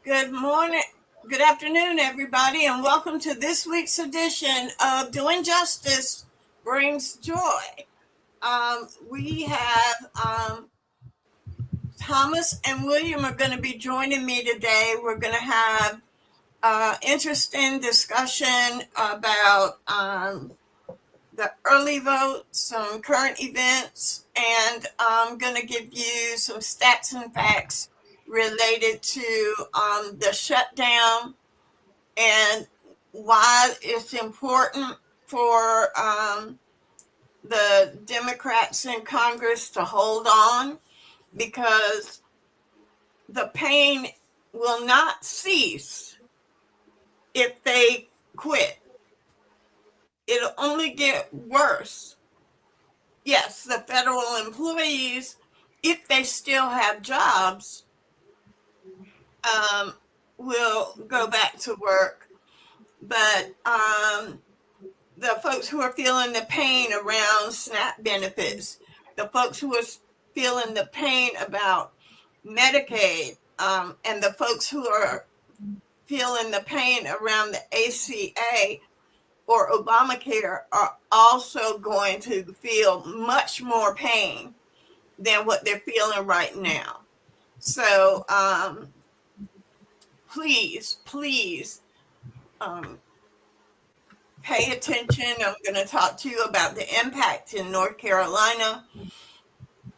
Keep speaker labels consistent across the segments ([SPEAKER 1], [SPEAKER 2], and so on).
[SPEAKER 1] Good morning, good afternoon, everybody, and welcome to this week's edition of Doing Justice Brings Joy. We have Thomas and William are going to be joining me today. We're going to have interesting discussion about the early vote, some current events, and I'm going to give you some stats and facts related to the shutdown and why it's important for the Democrats in Congress to hold on because the pain will not cease if they quit. It'll only get worse. Yes, the federal employees, if they still have jobs, um, will go back to work. But the folks who are feeling the pain around SNAP benefits, the folks who are feeling the pain about Medicaid, and the folks who are feeling the pain around the ACA or Obamacare are also going to feel much more pain than what they're feeling right now. So please um, pay attention. I'm going to talk to you about the impact in North Carolina.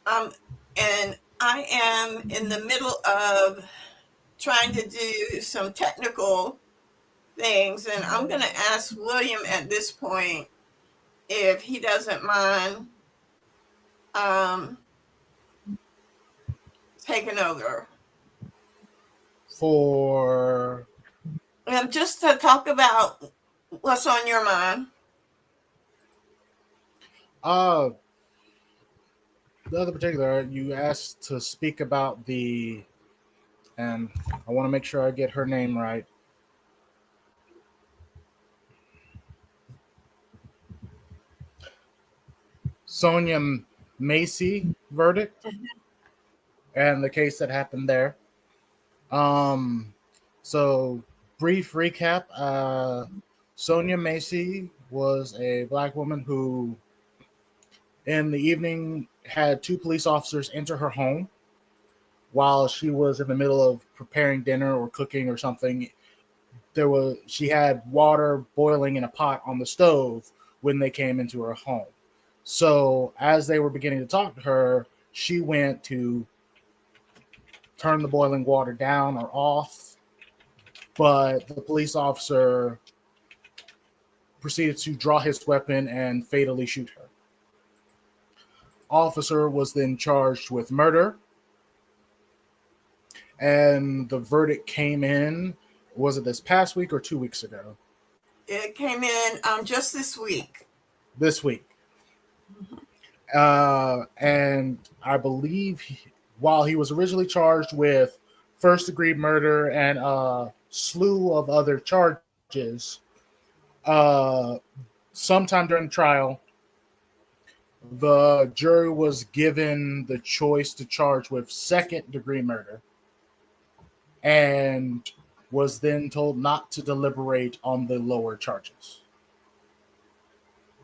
[SPEAKER 1] Um, and I am in the middle of trying to do some technical things, and I'm going to ask William at this point if he doesn't mind um, taking over.
[SPEAKER 2] For
[SPEAKER 1] Just to talk about what's on your mind.
[SPEAKER 2] uh the other particular, you asked to speak about and I want to make sure I get her name right. Sonia Macy verdict and the case that happened there. Um, so brief recap. Sonia Macy was a black woman who, in the evening, had two police officers enter her home while she was in the middle of preparing dinner or cooking or something. She had water boiling in a pot on the stove when they came into her home. So as they were beginning to talk to her, she went to turn the boiling water down or off, but the police officer proceeded to draw his weapon and fatally shoot her. Officer was then charged with murder, and the verdict came in. Was it this past week or 2 weeks ago?
[SPEAKER 1] It came in just this week.
[SPEAKER 2] This week. And I believe while he was originally charged with first degree murder and a slew of other charges, uh, sometime during the trial, the jury was given the choice to charge with second degree murder and was then told not to deliberate on the lower charges.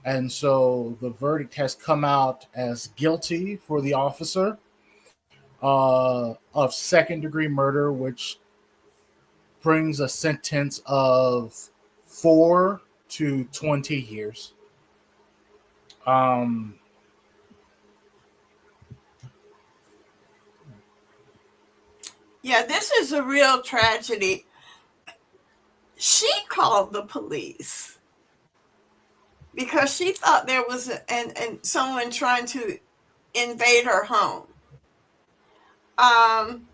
[SPEAKER 2] And so the verdict has come out as guilty for the officer of second degree murder, which brings a sentence of 4 to 20 years. Um,
[SPEAKER 1] Yeah, this is a real tragedy. She called the police because she thought there was someone trying to invade her home. Um,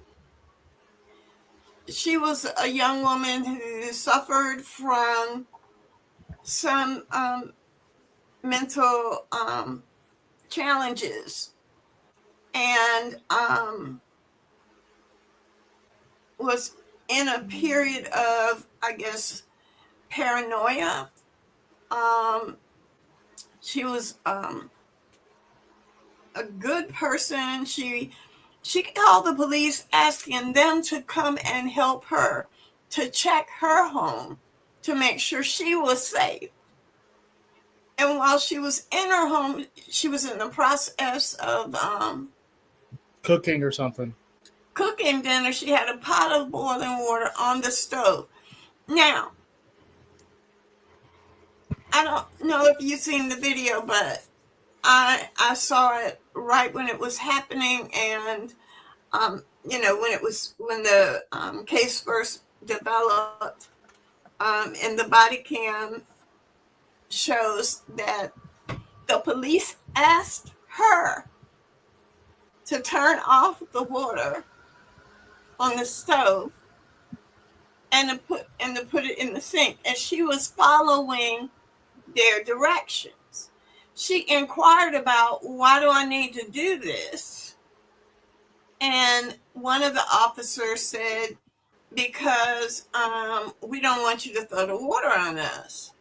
[SPEAKER 1] she was a young woman who suffered from some mental challenges and was in a period of, I guess, paranoia. Um, she was a good person. She called the police asking them to come and help her to check her home to make sure she was safe. And while she was in her home, she was in the process of
[SPEAKER 2] Cooking or something.
[SPEAKER 1] cooking dinner. She had a pot of boiling water on the stove. Now, I don't know if you've seen the video, but I saw it right when it was happening, and when the case first developed, and the body cam shows that the police asked her to turn off the water on the stove and to put it in the sink, and she was following their directions. She inquired about, why do I need to do this? And one of the officers said, because we don't want you to throw the water on us.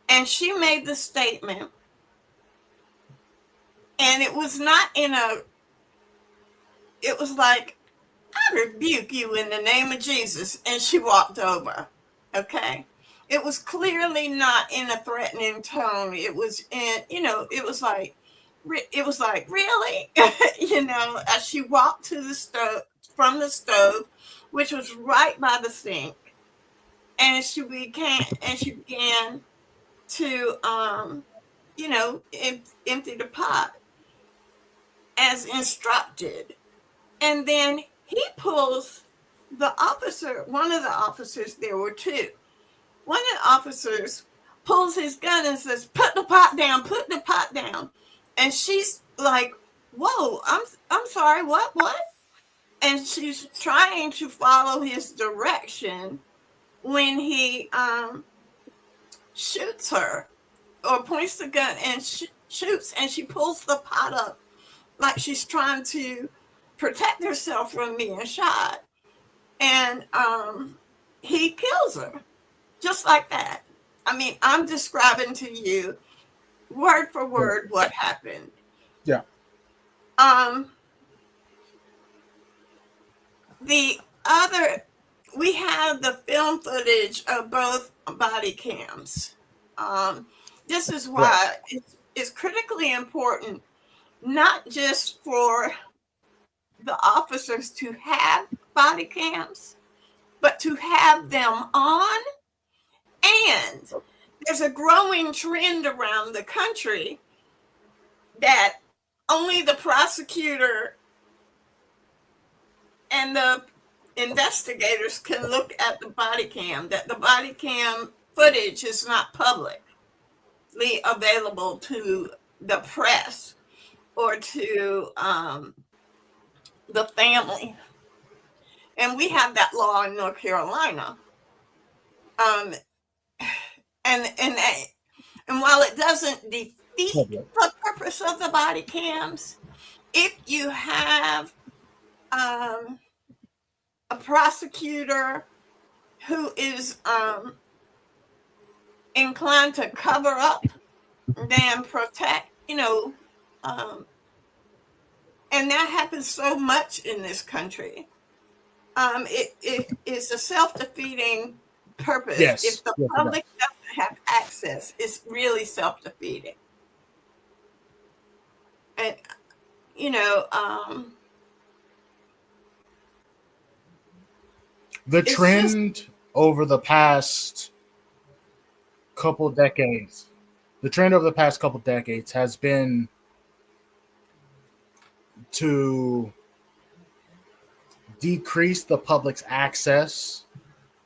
[SPEAKER 1] And she made the statement, and it was not it was like, I rebuke you in the name of Jesus. And she walked over. Okay. It was clearly not in a threatening tone. It was it was like, really? As she walked to the stove, from the stove, which was right by the sink. And she began to, empty the pot as instructed. And then he pulls one of the officers, there were two. One of the officers pulls his gun and says, put the pot down, put the pot down. And she's like, whoa, I'm sorry, what? And she's trying to follow his direction when he shoots her, or points the gun and shoots, and she pulls the pot up like she's trying to protect herself from being shot. And he kills her just like that. I mean, I'm describing to you word for word what happened.
[SPEAKER 2] Yeah.
[SPEAKER 1] We have the film footage of both body cams. This is why it's critically important, not just for the officers to have body cams, but to have them on. And there's a growing trend around the country that only the prosecutor and the investigators can look at the body cam, that the body cam footage is not publicly available to the press or to the family. And we have that law in North Carolina. And while it doesn't defeat the purpose of the body cams, if you have a prosecutor who is inclined to cover up than protect, and that happens so much in this country. It is a self-defeating purpose.
[SPEAKER 2] Yes.
[SPEAKER 1] If the public doesn't have access, it's really self-defeating. And
[SPEAKER 2] the trend over the past couple decades has been to decrease the public's access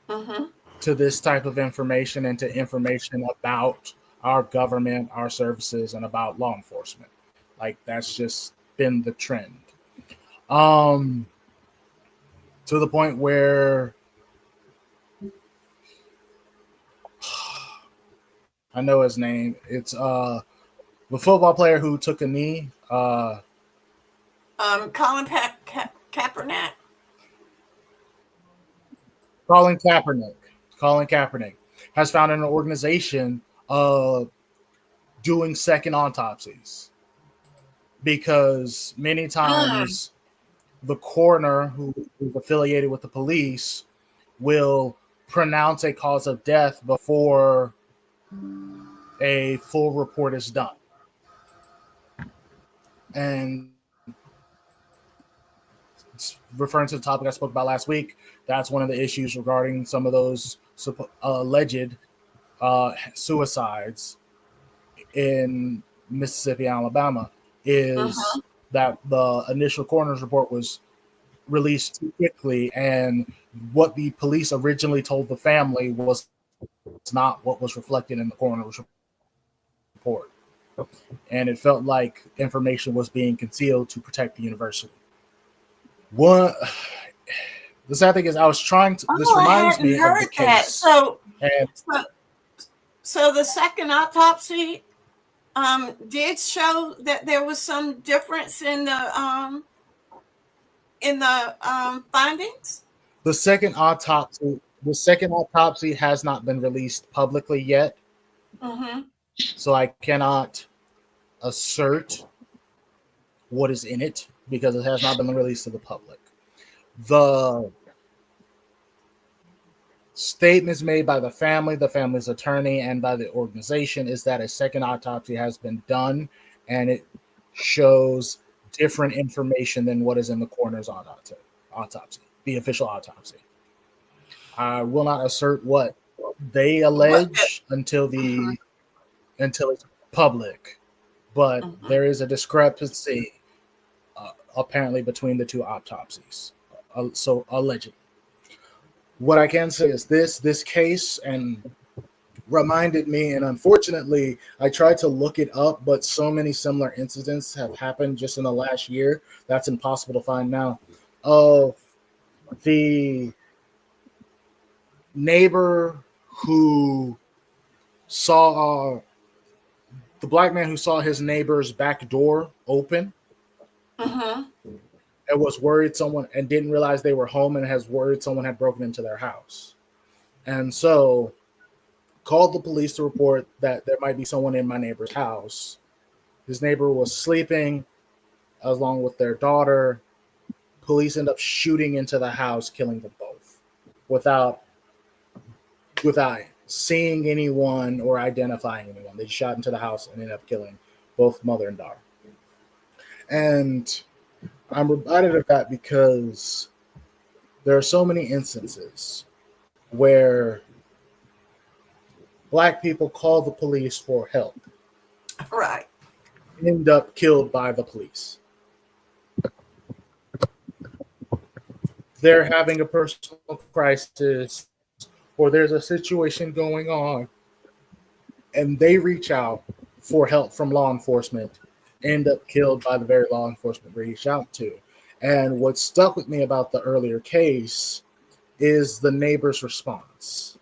[SPEAKER 2] to this type of information and to information about our government, our services, and about law enforcement. Like, that's just been the trend. To the point where I know his name. It's the football player who took a knee.
[SPEAKER 1] Colin Kaepernick.
[SPEAKER 2] Colin Kaepernick has founded an organization doing second autopsies, because many times the coroner who is affiliated with the police will pronounce a cause of death before a full report is done. And referring to the topic I spoke about last week, that's one of the issues regarding some of those alleged suicides in Mississippi and Alabama is that the initial coroner's report was released too quickly, and what the police originally told the family was not what was reflected in the coroner's report. And it felt like information was being concealed to protect the university. What the sad thing is, I was trying to. This reminds me of the case.
[SPEAKER 1] So the second autopsy did show that there was some difference in the findings.
[SPEAKER 2] The second autopsy has not been released publicly yet, so I cannot assert what is in it because it has not been released to the public. The statements made by the family's attorney, and by the organization is that a second autopsy has been done, and it shows different information than what is in the coroner's autopsy, the official autopsy. I will not assert what they allege until it's public, but there is a discrepancy apparently between the two autopsies. So allegedly. What I can say is this case and reminded me, and unfortunately I tried to look it up, but so many similar incidents have happened just in the last year that's impossible to find now, of the neighbor who saw the black man who saw his neighbor's back door open and was worried someone, and didn't realize they were home, and has worried someone had broken into their house, and so called the police to report that there might be someone in my neighbor's house. His neighbor was sleeping along with their daughter. Police end up shooting into the house, killing them both without seeing anyone or identifying anyone. They shot into the house and ended up killing both mother and daughter. And I'm reminded of that because there are so many instances where black people call the police for help,
[SPEAKER 1] right,
[SPEAKER 2] end up killed by the police. They're having a personal crisis, or there's a situation going on, and they reach out for help from law enforcement, end up killed by the very law enforcement reach out to. And what stuck with me about the earlier case is the neighbor's response.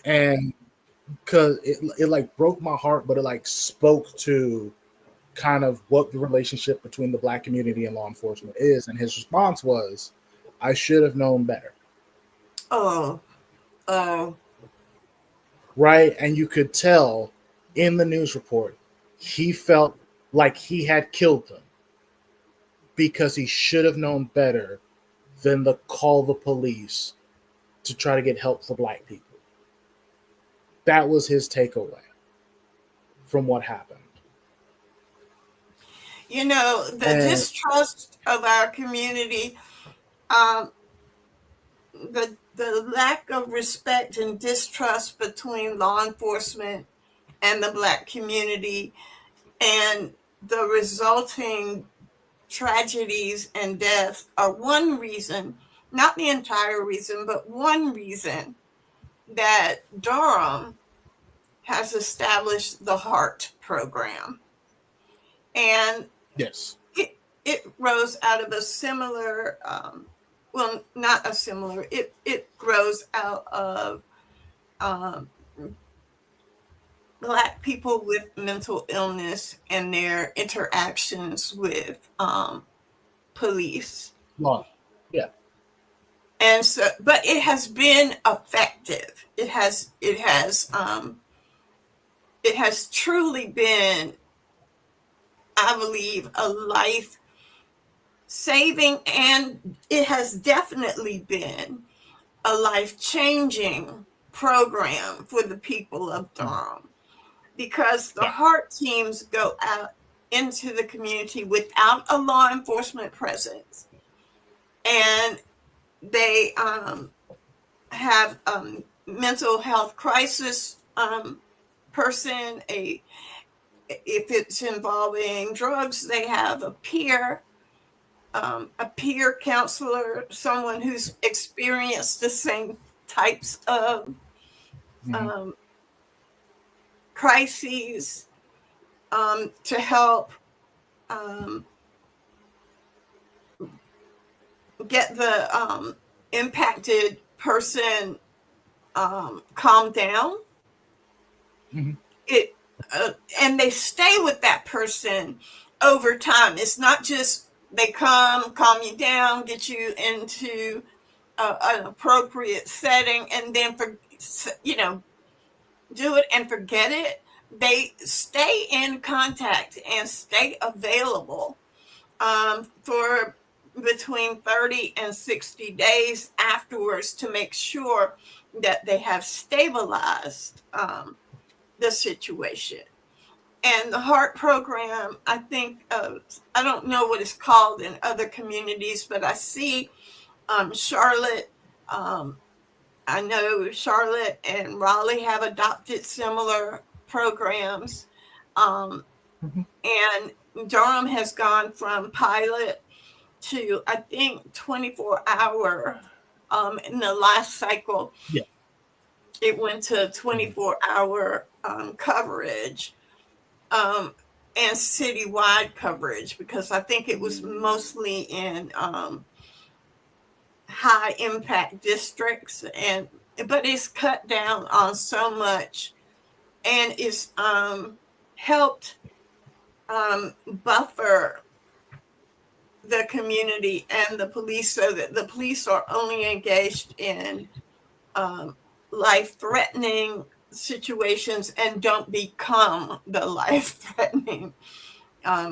[SPEAKER 2] And because it like broke my heart, but it like spoke to kind of what the relationship between the black community and law enforcement is. And his response was, I should have known better. Right. And you could tell in the news report, he felt like he had killed them because he should have known better than to call the police to try to get help for black people. That was his takeaway from what happened.
[SPEAKER 1] You know, the distrust of our community, the lack of respect and distrust between law enforcement and the black community, and the resulting tragedies and deaths are one reason, not the entire reason, but one reason that Durham has established the HEART program. And
[SPEAKER 2] yes,
[SPEAKER 1] it rose out of a similar, well, not a similar, it grows out of Black people with mental illness and their interactions with police.
[SPEAKER 2] Law. Yeah.
[SPEAKER 1] And so, but it has been effective. It has truly been, I believe, a life saving, and it has definitely been a life-changing program for the people of Durham, because the
[SPEAKER 2] Yeah.
[SPEAKER 1] heart teams go out into the community without a law enforcement presence, and they have mental health crisis person. If it's involving drugs, they have a peer counselor, someone who's experienced the same types of
[SPEAKER 2] Mhm.
[SPEAKER 1] um, crises to help um, get the impacted person calmed down.
[SPEAKER 2] Mhm.
[SPEAKER 1] It and they stay with that person over time. It's not just they come, calm you down, get you into an appropriate setting, and then do it and forget it. They stay in contact and stay available for between 30 and 60 days afterwards to make sure that they have stabilized the situation. And the heart program, I think, I don't know what it's called in other communities, but I see Charlotte. I know Charlotte and Raleigh have adopted similar programs. Um,
[SPEAKER 2] Mhm.
[SPEAKER 1] and Durham has gone from pilot to, I think, 24-hour. In the last cycle,
[SPEAKER 2] Yeah.
[SPEAKER 1] it went to
[SPEAKER 2] Mhm.
[SPEAKER 1] 24-hour coverage and citywide coverage, because I think it was mostly in high impact districts, and but it's cut down on so much, and it's helped buffer the community and the police, so that the police are only engaged in um, life threatening situations and don't become the life threatening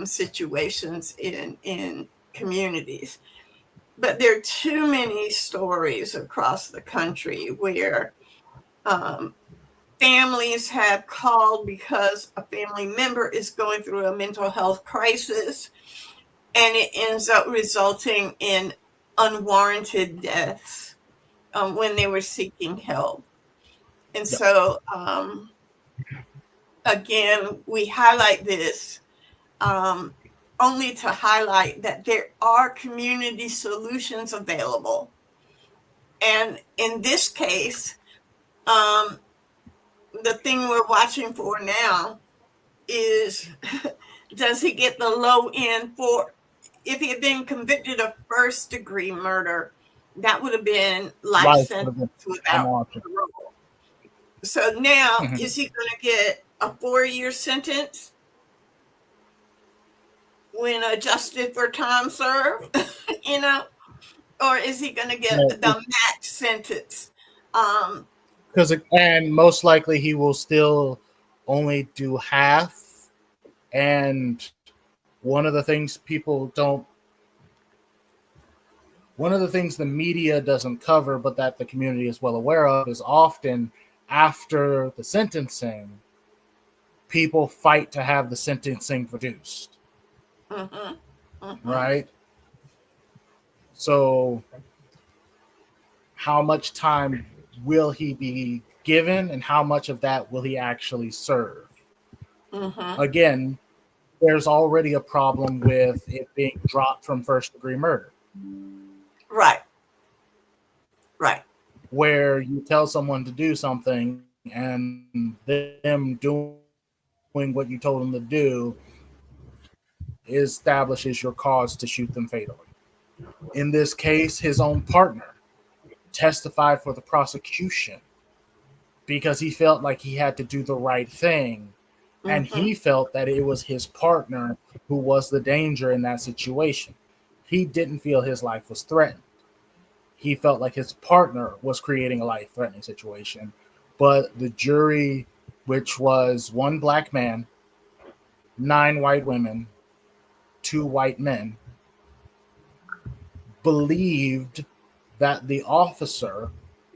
[SPEAKER 1] situations in communities. But there are too many stories across the country where um, families have called because a family member is going through a mental health crisis, and it ends up resulting in unwarranted deaths when they were seeking help. And
[SPEAKER 2] Yeah.
[SPEAKER 1] so, again, we highlight this um, only to highlight that there are community solutions available. And in this case, um, the thing we're watching for now is does he get the low end for, if he had been convicted of first degree murder, that would have been life
[SPEAKER 2] Life would
[SPEAKER 1] sentence
[SPEAKER 2] have been
[SPEAKER 1] without
[SPEAKER 2] final option.
[SPEAKER 1] parole. So now,
[SPEAKER 2] Mhm.
[SPEAKER 1] is he going to get a 4-year sentence when adjusted for time served? you know, or is he going to get the max sentence? Um,
[SPEAKER 2] Because and most likely he will still only do half. And one of the things people don't, one of the things the media doesn't cover, but that the community is well aware of, is often after the sentencing, people fight to have the sentencing reduced,
[SPEAKER 1] mhm, mhm,
[SPEAKER 2] right? So, how much time will he be given, and how much of that will he actually serve?
[SPEAKER 1] mhm.
[SPEAKER 2] Again, there's already a problem with it being dropped from first degree murder,
[SPEAKER 1] Right, right.
[SPEAKER 2] where you tell someone to do something and them doing what you told them to do establishes your cause to shoot them fatally. In this case, his own partner testified for the prosecution because he felt like he had to do the right thing. And
[SPEAKER 1] Mhm,
[SPEAKER 2] he felt that it was his partner who was the danger in that situation. He didn't feel his life was threatened. He felt like his partner was creating a life threatening situation. But the jury, which was one black man, 9 white women, 2 white men, believed the officer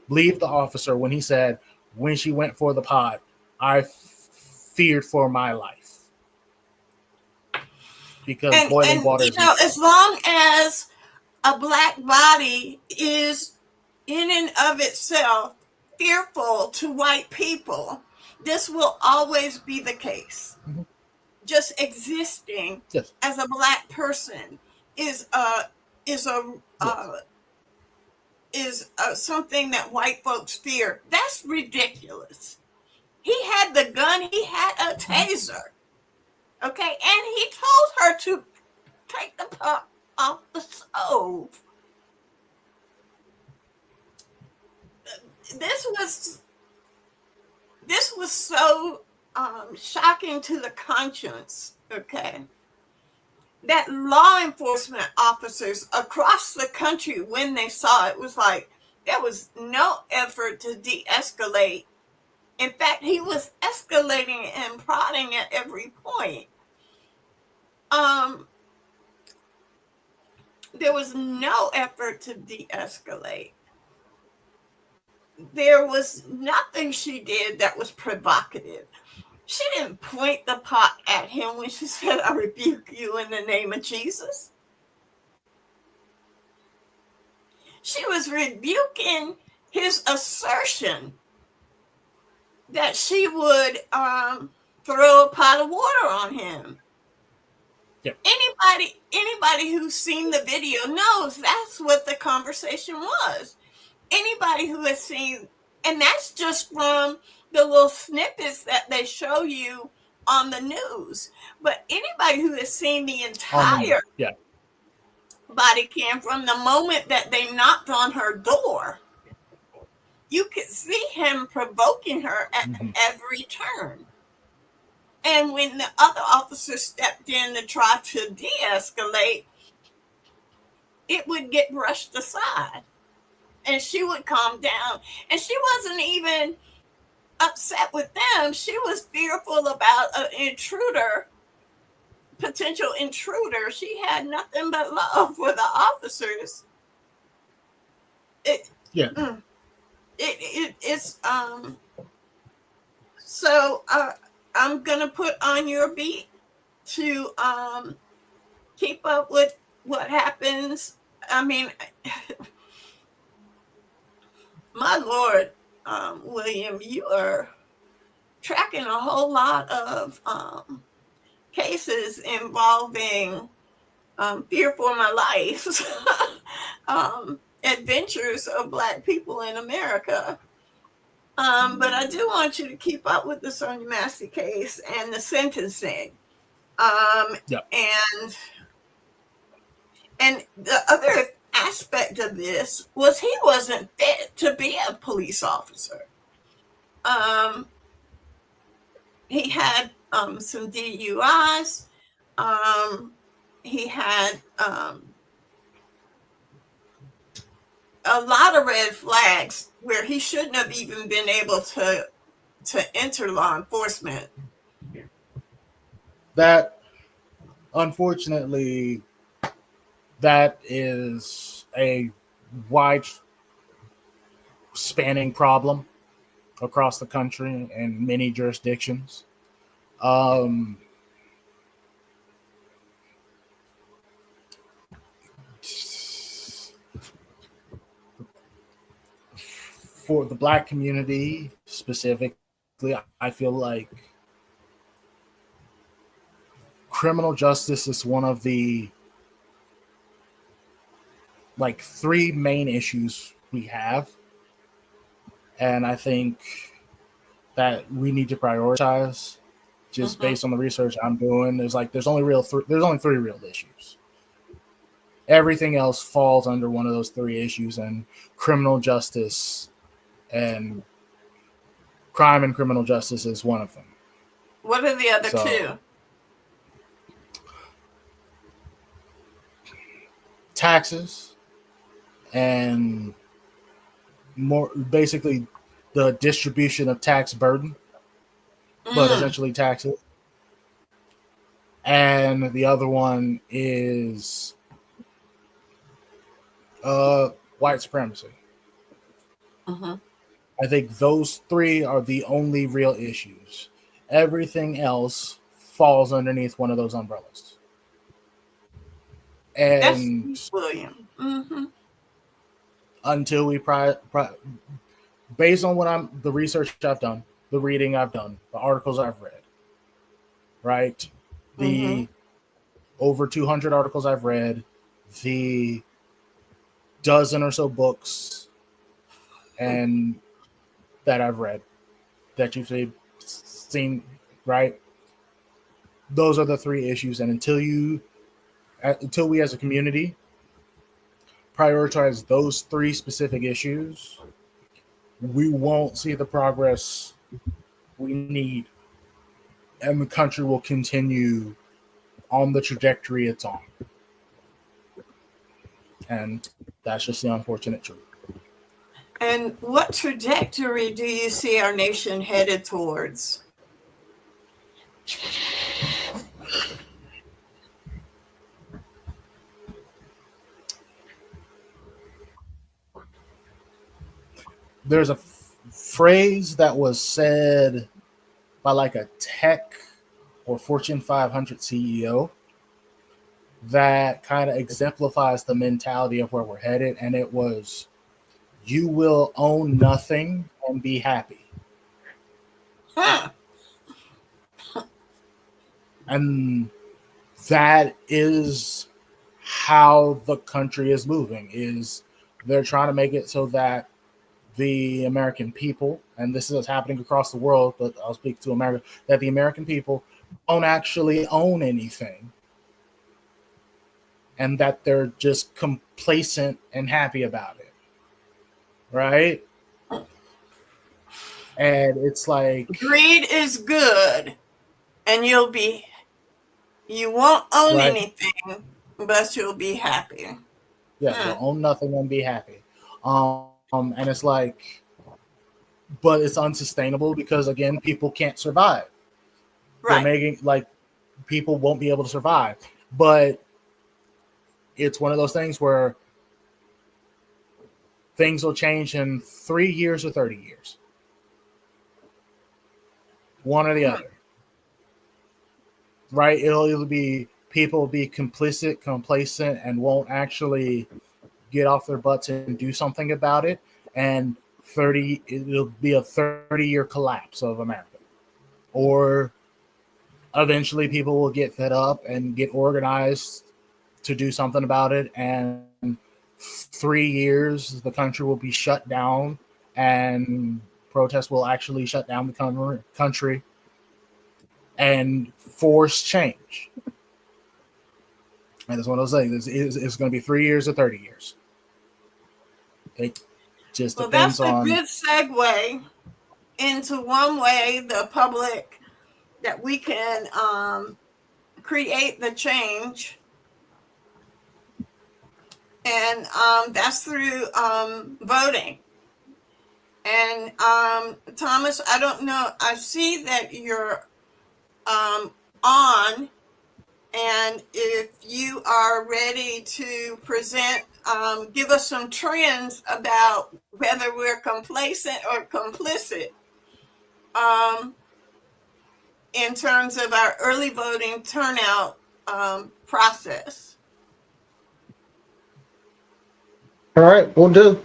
[SPEAKER 2] when he said, when she went for the pot, I feared for my life because boiling
[SPEAKER 1] And
[SPEAKER 2] water
[SPEAKER 1] you
[SPEAKER 2] is
[SPEAKER 1] know,
[SPEAKER 2] evil.
[SPEAKER 1] as long as a black body is in and of itself fearful to white people, this will always be the case.
[SPEAKER 2] Mm-hmm.
[SPEAKER 1] Just existing
[SPEAKER 2] Yes.
[SPEAKER 1] as a black person is a is a
[SPEAKER 2] Yes.
[SPEAKER 1] something that white folks fear. That's ridiculous. He had the gun. He had a
[SPEAKER 2] Mm-hmm.
[SPEAKER 1] taser. Okay, and he told her to take the pot off the stove. This was so shocking to the conscience. Okay, that law enforcement officers across the country, when they saw it, was like there was no effort to de-escalate. In fact, he was escalating and prodding at every point. Um, there was no effort to de-escalate. There was nothing she did that was provocative. She didn't point the pot at him when she said, I rebuke you in the name of Jesus. She was rebuking his assertion that she would throw a pot of water on him.
[SPEAKER 2] Yep.
[SPEAKER 1] Anybody who's seen the video knows that's what the conversation was. Anybody who has seen, and that's just from the little snippets that they show you on the news. But anybody who has seen the entire
[SPEAKER 2] Yeah.
[SPEAKER 1] body cam from the moment that they knocked on her door, you could see him provoking her at
[SPEAKER 2] Mm-hmm.
[SPEAKER 1] every turn. And when the other officer stepped in to try to de-escalate, it would get brushed aside and she would calm down. And she wasn't even upset with them. She was fearful about an intruder, potential intruder. She had nothing but love for the officers.
[SPEAKER 2] Yeah.
[SPEAKER 1] It's so I'm gonna put on your beat to keep up with what happens. I mean, my Lord, William, you are tracking a whole lot of cases involving fear for my life, adventures of Black people in America. But I do want you to keep up with the Sonia Massey case and the sentencing.
[SPEAKER 2] Yeah.
[SPEAKER 1] And the other aspect of this was he wasn't fit to be a police officer. He had some DUIs. He had a lot of red flags where he shouldn't have even been able to enter law enforcement.
[SPEAKER 2] That, unfortunately, that is a wide spanning problem across the country and many jurisdictions. For the Black community specifically, I feel like criminal justice is one of the three main issues we have, and I think that we need to prioritize. Just based on the research I'm doing, there's only three real issues. Everything else falls under one of those three issues, and criminal justice and crime and criminal justice is one of them.
[SPEAKER 1] What are the other two?
[SPEAKER 2] Taxes and more basically the distribution of tax burden, but essentially taxes. And the other one is White supremacy.
[SPEAKER 1] Mm-hmm.
[SPEAKER 2] I think those three are the only real issues. Everything else falls underneath one of those umbrellas.
[SPEAKER 1] That's
[SPEAKER 2] And
[SPEAKER 1] William. Mm-hmm.
[SPEAKER 2] until we based on the research I've done, the reading I've done, the articles I've read, right?
[SPEAKER 1] Mm-hmm.
[SPEAKER 2] The over 200 articles I've read, the dozen or so books and that I've read that you've seen, right? Those are the three issues, and until we as a community prioritize those three specific issues, we won't see the progress we need, and the country will continue on the trajectory it's on. And that's just the unfortunate truth.
[SPEAKER 1] And what trajectory do you see our nation headed towards?
[SPEAKER 2] There's a phrase that was said by like a tech or Fortune 500 CEO that kind of exemplifies the mentality of where we're headed. And it was, you will own nothing and be happy.
[SPEAKER 1] Huh.
[SPEAKER 2] And that is how the country is moving, is they're trying to make it so that the American people, and this is happening across the world, but I'll speak to America, that the American people don't actually own anything and that they're just complacent and happy about it. Right? And it's like,
[SPEAKER 1] Greed is good, and you won't own
[SPEAKER 2] right?
[SPEAKER 1] anything, but you'll be happy.
[SPEAKER 2] Yeah,
[SPEAKER 1] Hmm.
[SPEAKER 2] you'll own nothing and be happy. And it's like, but it's unsustainable because again, people can't survive. They're
[SPEAKER 1] Right.
[SPEAKER 2] making like people won't be able to survive. But it's one of those things where things will change in 3 years or 30 years. One or the
[SPEAKER 1] Hmm.
[SPEAKER 2] other. Right? It'll either be people will be complicit, complacent, and won't actually get off their butts and do something about it. And it'll be a 30-year collapse of America. Or eventually people will get fed up and get organized to do something about it. And 3 years, the country will be shut down and protests will actually shut down the country and force change. And that's what I was saying. It's going to be 3 years or 30 years. It just
[SPEAKER 1] Well, that's
[SPEAKER 2] depends
[SPEAKER 1] a
[SPEAKER 2] on.
[SPEAKER 1] good segue into one way the public that we can create the change, and that's through voting. And Thomas, I don't know. I see that you're on, and if you are ready to present, give us some trends about whether we're complacent or complicit in terms of our early voting turnout process.
[SPEAKER 3] All right, we'll do.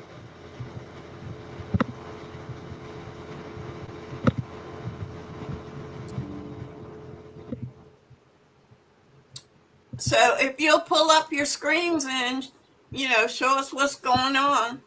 [SPEAKER 1] So if you'll pull up your screens and show us what's going on.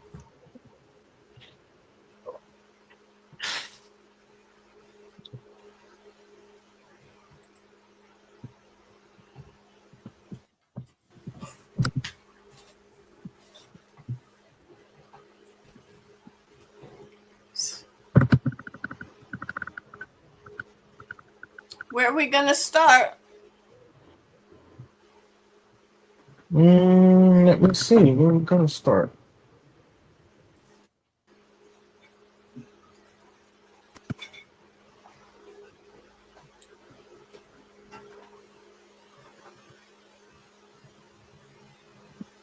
[SPEAKER 1] Where are we going to start?
[SPEAKER 3] Let me see. Where are we gonna start?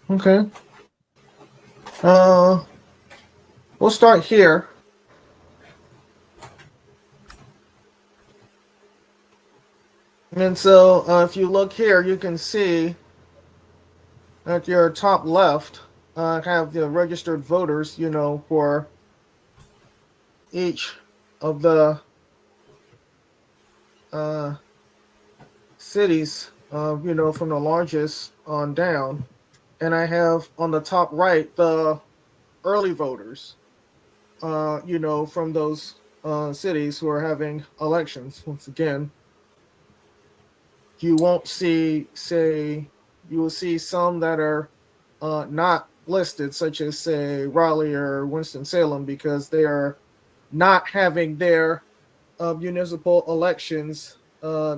[SPEAKER 3] Okay. Uh, we'll start here. And so, if you look here, you can see at your top left, have the registered voters, for each of the uh, cities, from the largest on down. And I have on the top right the early voters, from those cities who are having elections. Once again, you won't see, say, you will see some that are not listed, such as, say, Raleigh or Winston-Salem, because they are not having their municipal elections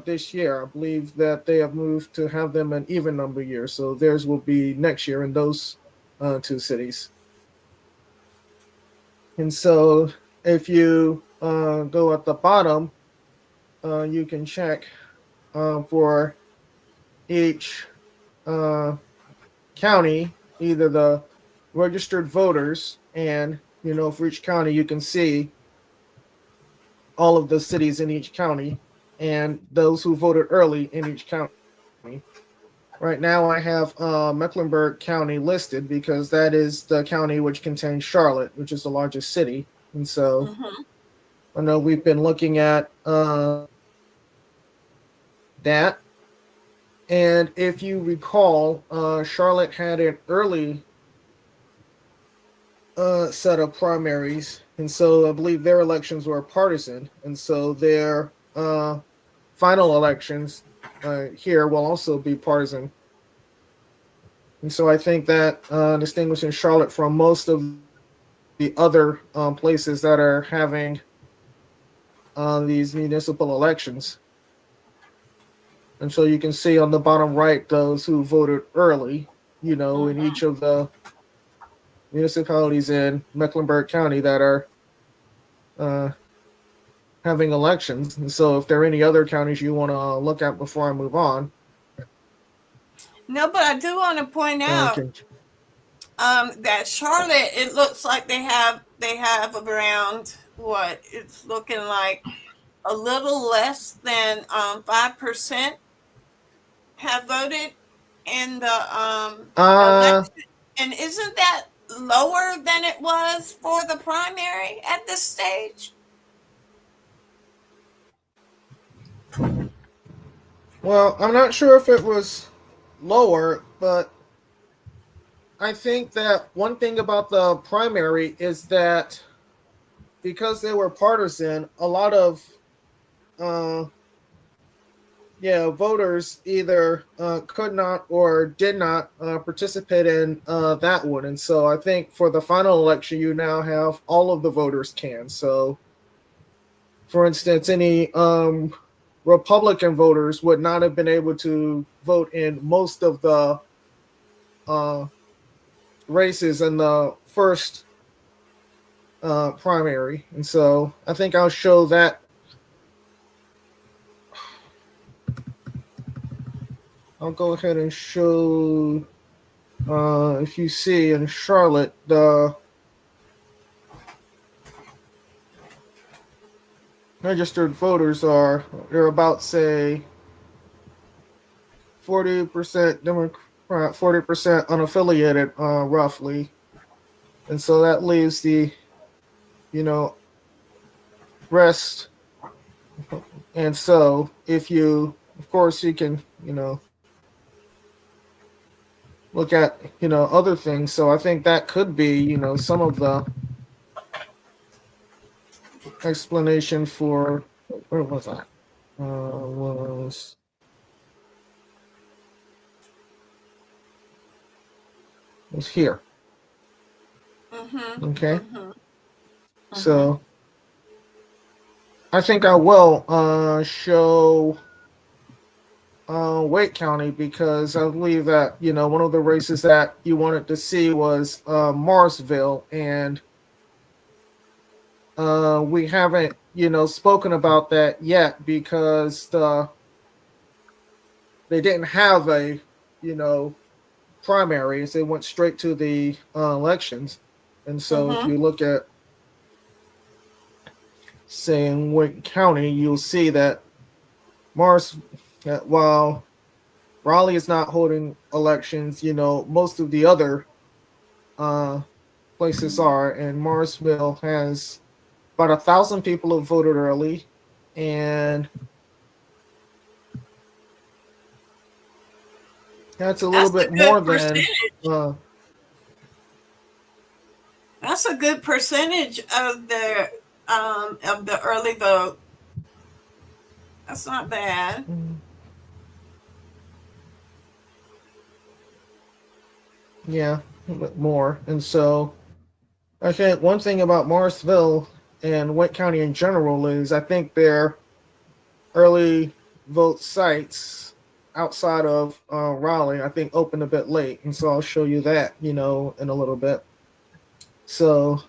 [SPEAKER 3] this year. I believe that they have moved to have them an even number year, so theirs will be next year in those two cities. And so if you go at the bottom, you can check for each county, either the registered voters, and for each county you can see all of the cities in each county and those who voted early in each county. Right now I have Mecklenburg County listed because that is the county which contains Charlotte, which is the largest city. And so I know we've been looking at that. And if you recall, Charlotte had an early set of primaries, and so I believe their elections were partisan, and so their final elections here will also be partisan. And so I think that distinguishing Charlotte from most of the other places that are having these municipal elections. And so you can see on the bottom right those who voted early, in each of the municipalities in Mecklenburg County that are having elections. And so if there are any other counties you want to look at before I move on.
[SPEAKER 1] No, but I do want to point out that Charlotte, it looks like they have around what it's looking like a little less than 5% have voted in the election. And isn't that lower than it was for the primary at this stage?
[SPEAKER 3] Well, I'm not sure if it was lower, but I think that one thing about the primary is that because they were partisan, a lot of voters either could not or did not participate in that one. And so I think for the final election, you now have all of the voters can. So, for instance, any Republican voters would not have been able to vote in most of the races in the first primary. And so I think I'll show that. I'll go ahead and show, if you see in Charlotte, the registered voters they're about, say, 40% Democrat, 40% unaffiliated, roughly. And so that leaves the, rest. And so if you, of course, you can, look at, other things. So I think that could be, some of the explanation for, where was I? Was here. Okay. So I think I will show Wake County because I believe that, one of the races that you wanted to see was Marsville, and we haven't, spoken about that yet because they didn't have a, primaries. It went straight to the elections. And so if
[SPEAKER 1] Mm-hmm.
[SPEAKER 3] you look at, say, in Wake County, you'll see that Mars, while Raleigh is not holding elections, most of the other uh, places are. And Morrisville has about 1,000 people have voted early. And that's a little
[SPEAKER 1] That's a
[SPEAKER 3] bit more
[SPEAKER 1] good
[SPEAKER 3] than
[SPEAKER 1] percentage.
[SPEAKER 3] uh,
[SPEAKER 1] That's a good percentage of the early vote. That's not bad.
[SPEAKER 3] yeah, a bit more. And so I think one thing about Morrisville and Wake County in general is I think their early vote sites outside of Raleigh, I think, opened a bit late. And so I'll show you that, in a little bit. So is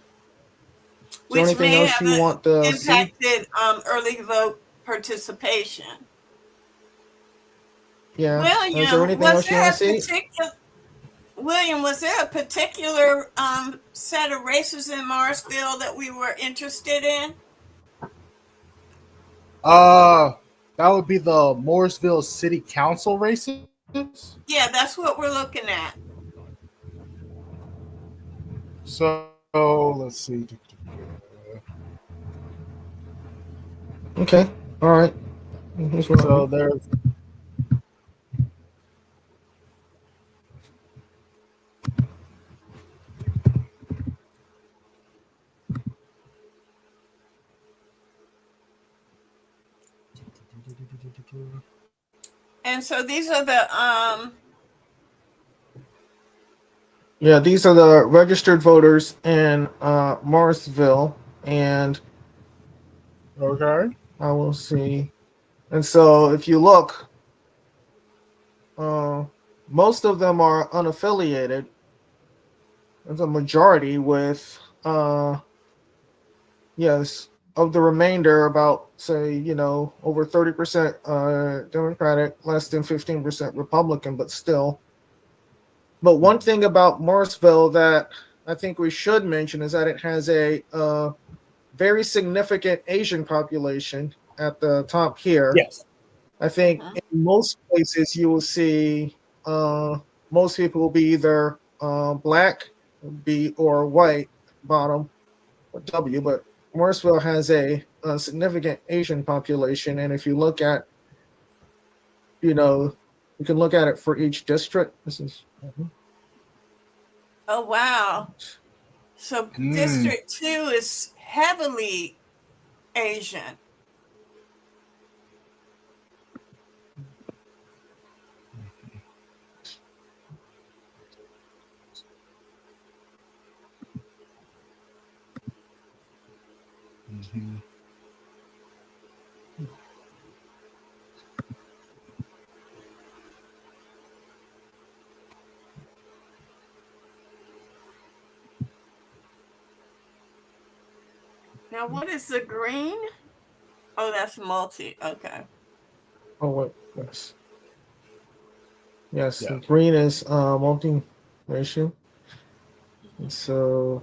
[SPEAKER 3] there
[SPEAKER 1] Which
[SPEAKER 3] anything
[SPEAKER 1] may
[SPEAKER 3] else you
[SPEAKER 1] have
[SPEAKER 3] want to see?
[SPEAKER 1] impacted early vote participation.
[SPEAKER 3] Yeah. Is there
[SPEAKER 1] William,
[SPEAKER 3] anything else you want to see?
[SPEAKER 1] Was there a particular set of races in Morrisville that we were interested in?
[SPEAKER 2] Uh, that would be the Morrisville City Council races.
[SPEAKER 1] Yeah, that's what we're looking at.
[SPEAKER 2] So let's see.
[SPEAKER 3] Okay. All right. Here's what
[SPEAKER 2] So there's
[SPEAKER 1] And so these are the
[SPEAKER 3] Yeah, these are the registered voters in Morrisville, and
[SPEAKER 2] okay.
[SPEAKER 3] I will see. And so, if you look, uh, most of them are unaffiliated. There's a majority with, yes, of the remainder, about say, over 30% Democratic, less than 15% Republican, but still. But one thing about Morrisville that I think we should mention is that it has a very significant Asian population at the top here.
[SPEAKER 2] Yes.
[SPEAKER 3] I think
[SPEAKER 1] mhm.
[SPEAKER 3] in most places you will see most people will be either black, be or white bottom or W, but Morrisville has a significant Asian population, and if you look at, you can look at it for each district. This is
[SPEAKER 1] Oh wow. So
[SPEAKER 2] Mm.
[SPEAKER 1] District 2 is heavily Asian.
[SPEAKER 2] Mm-hmm.
[SPEAKER 1] Now what is the green? Oh, that's multi. Okay.
[SPEAKER 3] oh wait, yes,
[SPEAKER 2] Yeah.
[SPEAKER 3] the green is multiracial, and so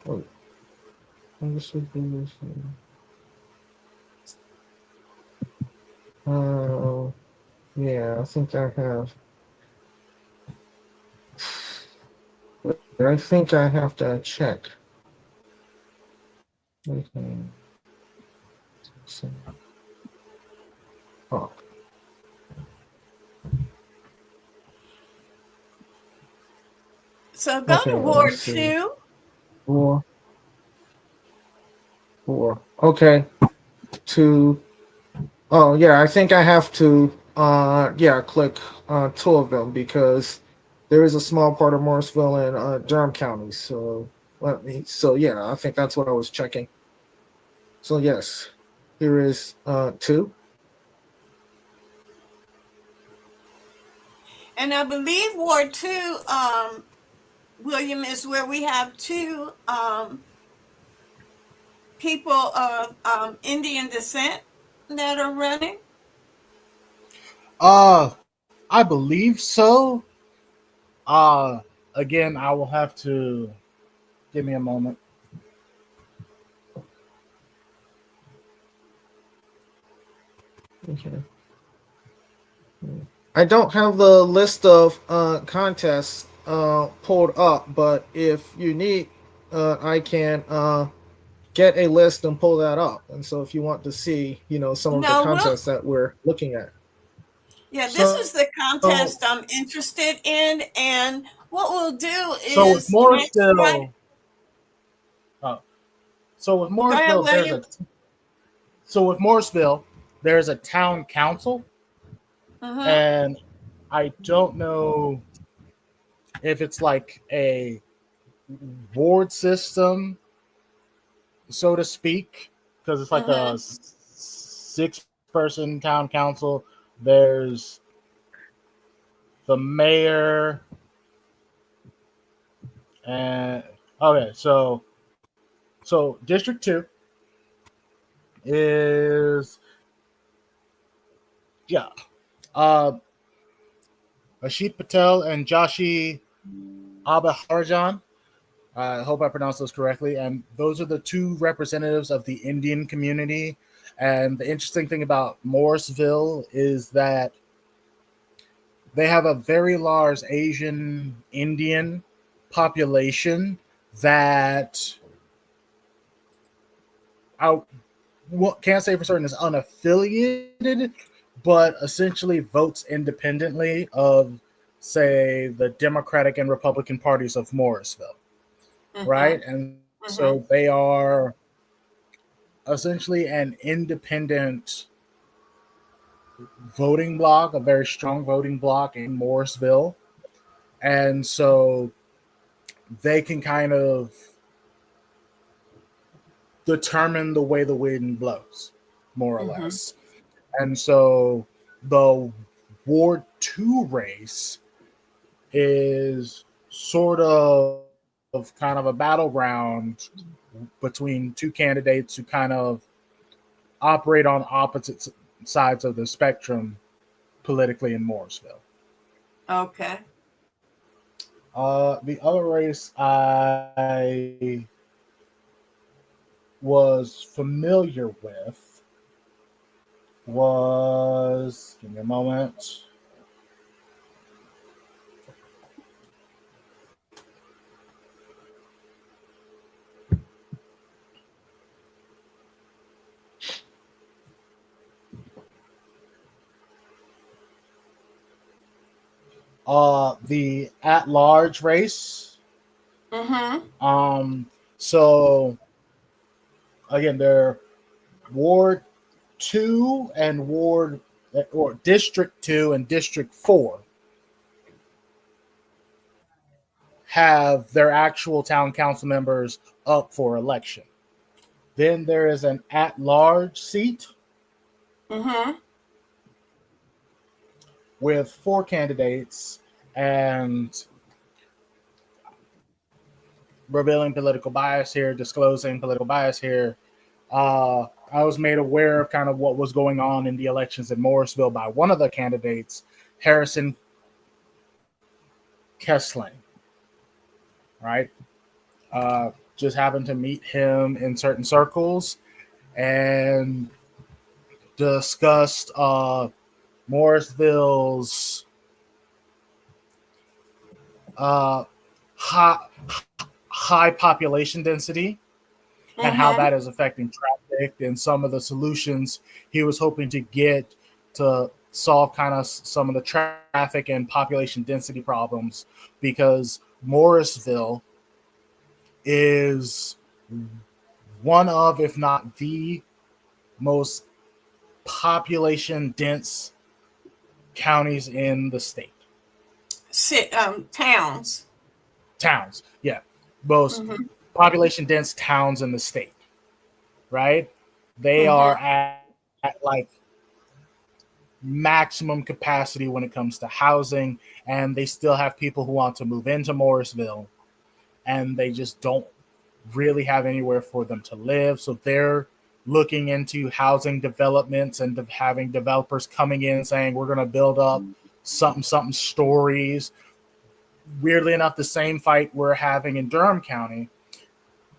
[SPEAKER 3] wait, understood. Uh, yeah, I think I have. I think I have to check. Okay. So, oh,
[SPEAKER 1] So go
[SPEAKER 3] okay,
[SPEAKER 1] to
[SPEAKER 3] let's
[SPEAKER 1] Ward
[SPEAKER 3] see.
[SPEAKER 1] 2.
[SPEAKER 3] Four, four. Okay, two. Oh, yeah, I think I have to, yeah, click two of them because there is a small part of Morrisville in Durham County. So yeah, I think that's what I was checking. So, yes, here is two.
[SPEAKER 1] And I believe Ward 2, William, is where we have two people of Indian descent that are running.
[SPEAKER 2] Uh, I believe so. Uh, Again, I will have to give me a moment.
[SPEAKER 3] Okay. I don't have the list of contests pulled up, but if you need, I can get a list and pull that up. And so, if you want to see, some of the
[SPEAKER 1] No, well,
[SPEAKER 3] contests that we're looking at.
[SPEAKER 1] yeah, this
[SPEAKER 2] So,
[SPEAKER 1] is the contest I'm interested in, and what we'll do
[SPEAKER 2] so with
[SPEAKER 1] is next Friday.
[SPEAKER 2] Morrisville, uh, so with
[SPEAKER 1] Go ahead,
[SPEAKER 2] Morrisville,
[SPEAKER 1] William.
[SPEAKER 2] there's a town council,
[SPEAKER 1] Mm-hmm.
[SPEAKER 2] and I don't know if it's like a ward system, so to speak, because it's like a
[SPEAKER 1] Mm-hmm.
[SPEAKER 2] 6-person town council. There's the mayor, and okay, so District 2 is, yeah, uh Ashit Patel and Joshi Abaharajan. I hope I pronounced those correctly. And those are the two representatives of the Indian community. And the interesting thing about Morrisville is that they have a very large Asian Indian population that I can't say for certain is unaffiliated, but essentially votes independently of, say, the Democratic and Republican parties of Morrisville,
[SPEAKER 1] Mm-hmm.
[SPEAKER 2] right? And
[SPEAKER 1] Mm-hmm.
[SPEAKER 2] so they are essentially an independent voting bloc, a very strong voting bloc in Morrisville. And so they can kind of determine the way the wind blows, more or
[SPEAKER 1] Mm-hmm.
[SPEAKER 2] less. And so the Ward 2 race is sort of kind of a battleground between two candidates who kind of operate on opposite sides of the spectrum politically in Morrisville.
[SPEAKER 1] Okay.
[SPEAKER 2] The other race I was familiar with was, give me a moment, the at large race.
[SPEAKER 1] Mm-hmm.
[SPEAKER 2] Um, so again, they're Ward 2 and Ward or District 2 and District 4 have their actual town council members up for election. Then there is an at large seat
[SPEAKER 1] Mm-hmm.
[SPEAKER 2] with 4 candidates, and revealing political bias here, disclosing political bias here. I was made aware of kind of what was going on in the elections in Morrisville by one of the candidates, Harrison Kessling, right? Just happened to meet him in certain circles and discussed Morrisville's uh, high, high population density and how
[SPEAKER 1] Mm-hmm.
[SPEAKER 2] that is affecting traffic and some of the solutions he was hoping to get to solve kind of some of the traffic and population density problems, because Morrisville is one of, if not the most population dense counties in the state.
[SPEAKER 1] Towns.
[SPEAKER 2] Towns, yeah, most
[SPEAKER 1] Mm-hmm.
[SPEAKER 2] population dense towns in the state, right? They
[SPEAKER 1] Mm-hmm.
[SPEAKER 2] are at like maximum capacity when it comes to housing, and they still have people who want to move into Morrisville, and they just don't really have anywhere for them to live. So they're looking into housing developments and having developers coming in saying we're going to build up something stories. Weirdly enough, the same fight we're having in Durham County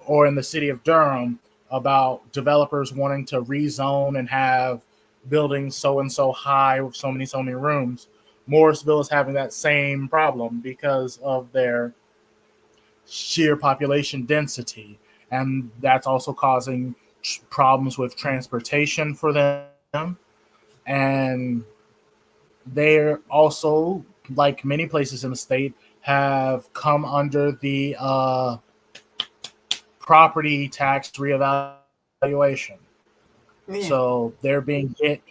[SPEAKER 2] or in the city of Durham about developers wanting to rezone and have buildings so and so high with so many rooms. Morrisville is having that same problem because of their sheer population density, and that's also causing problems with transportation for them. And they're also, like many places in the state, have come under the property tax reevaluation.
[SPEAKER 1] Yeah.
[SPEAKER 2] So they're being hit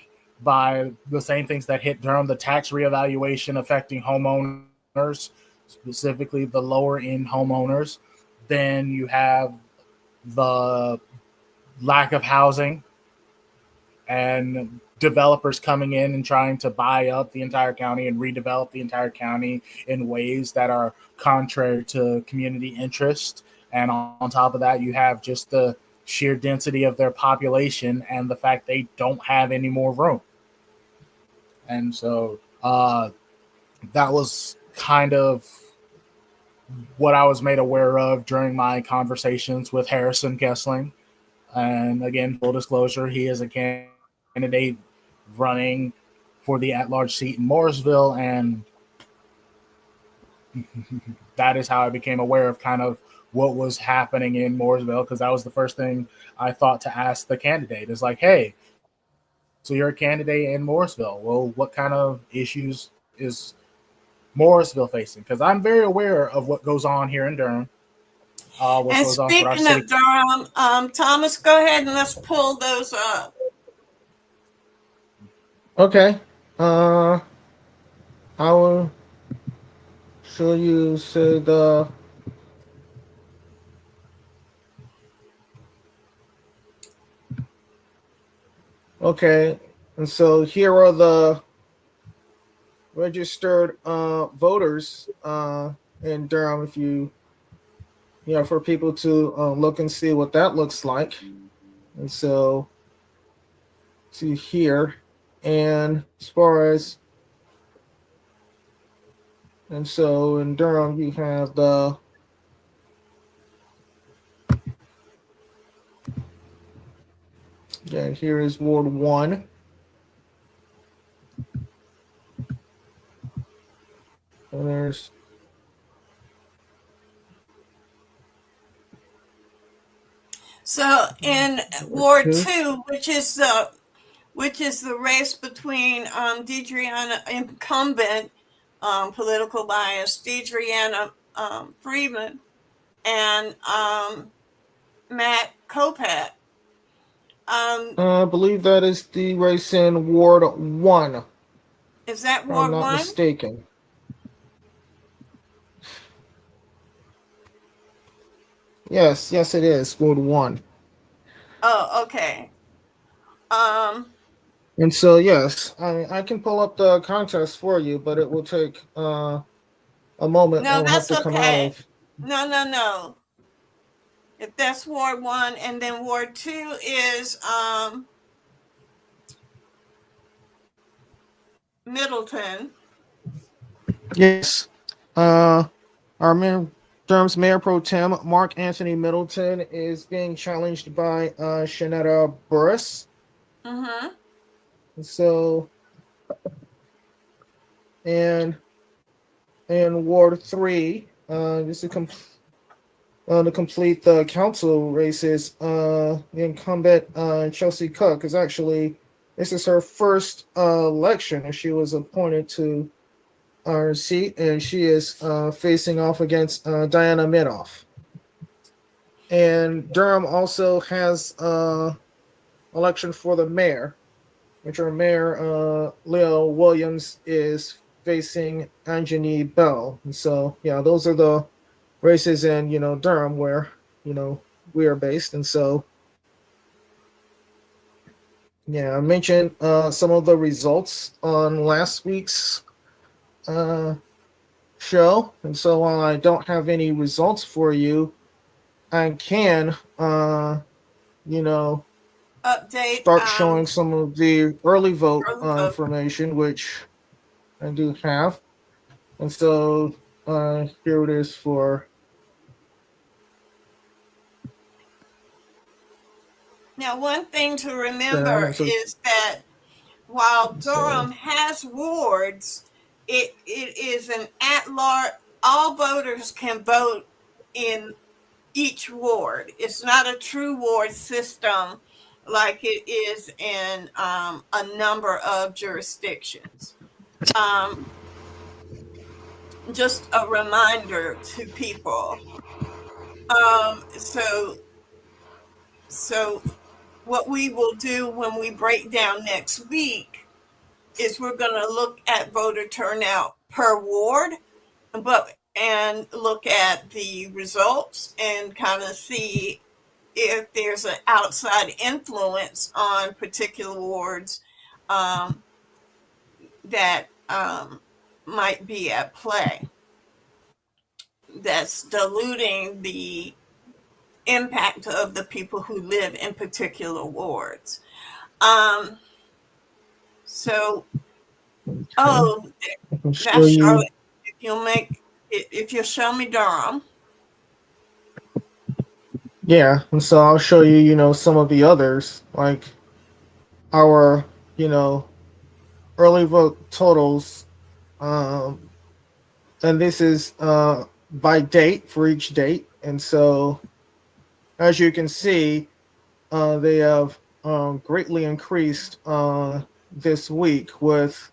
[SPEAKER 2] by the same things that hit Durham, the tax reevaluation affecting homeowners, specifically the lower end homeowners. Then you have the lack of housing and developers coming in and trying to buy up the entire county and redevelop the entire county in ways that are contrary to community interest. And on top of that, you have just the sheer density of their population and the fact they don't have any more room. And so that was kind of what I was made aware of during my conversations with Harrison Kessling. And again, full disclosure, he is a candidate running for the at-large seat in Morrisville, and that is how I became aware of kind of what was happening in Morrisville, because that was the first thing I thought to ask the candidate is like, hey, so you're a candidate in Morrisville. Well, what kind of issues is Morrisville facing? Because I'm very aware of what goes on here in Durham. What
[SPEAKER 1] And
[SPEAKER 2] goes on for our
[SPEAKER 1] speaking
[SPEAKER 2] city.
[SPEAKER 1] of Durham, Thomas, go ahead and let's pull those up.
[SPEAKER 3] Okay. I will show you. So the okay, and so here are the registered voters in Durham. If for people to look and see what that looks like, and so to here, and as far as and so in Durham you have the here is Ward 1. And there's
[SPEAKER 1] So in Ward
[SPEAKER 3] two.
[SPEAKER 1] 2, which is the race between Deidreana, incumbent political bias, Deidreana Freeman, and Matt Kopat.
[SPEAKER 3] I believe that is the race in Ward 1.
[SPEAKER 1] Is that
[SPEAKER 3] If I'm
[SPEAKER 1] Ward
[SPEAKER 3] not
[SPEAKER 1] 1?
[SPEAKER 3] mistaken. Yes, it is Ward 1.
[SPEAKER 1] Oh, okay.
[SPEAKER 3] And so, yes, I can pull up the contest for you, but it will take a moment.
[SPEAKER 1] No,
[SPEAKER 3] I'll have
[SPEAKER 1] that's
[SPEAKER 3] to come out
[SPEAKER 1] okay.
[SPEAKER 3] of.
[SPEAKER 1] No. If that's Ward 1, and then Ward 2 is Middleton.
[SPEAKER 3] Yes. Our mayor, Durham's Mayor Pro Tem, Mark Anthony Middleton, is being challenged by Shanetta Burris.
[SPEAKER 1] Mm-hmm.
[SPEAKER 3] So, and Ward 3, just to complete the council races, the incumbent Chelsea Cook is actually, this is her first election, and she was appointed to our seat, and she is facing off against Diana Minoff. And Durham also has election for the mayor, which our mayor Leo Williams is facing Anjani Bell. And so, yeah, those are the races in Durham where we are based. And so, yeah, I mentioned some of the results on last week's show, and so while I don't have any results for you, I can
[SPEAKER 1] update
[SPEAKER 3] start showing some of the early vote
[SPEAKER 1] early vote.
[SPEAKER 3] information, which I do have. And so here it is for
[SPEAKER 1] Now, one thing to
[SPEAKER 3] them.
[SPEAKER 1] remember
[SPEAKER 3] And so,
[SPEAKER 1] is that while
[SPEAKER 3] so
[SPEAKER 1] Durham has wards, it is an at-large. All voters can vote in each ward. It's not a true ward system like it is in a number of jurisdictions. Um, just a reminder to people. So what we will do when we break down next week is we're going to look at voter turnout per ward, and look at the results and kind of see if there's an outside influence on particular wards um, that might be at play that's diluting the impact of the people who live in particular wards. Um, so, oh,
[SPEAKER 3] I can show
[SPEAKER 1] that's
[SPEAKER 3] you.
[SPEAKER 1] Charlotte. If you'll show me Durham.
[SPEAKER 3] Yeah, and so I'll show you, some of the others, like our, you know, early vote totals. Um, and this is by date for each date. And so, as you can see, they have greatly increased this week, with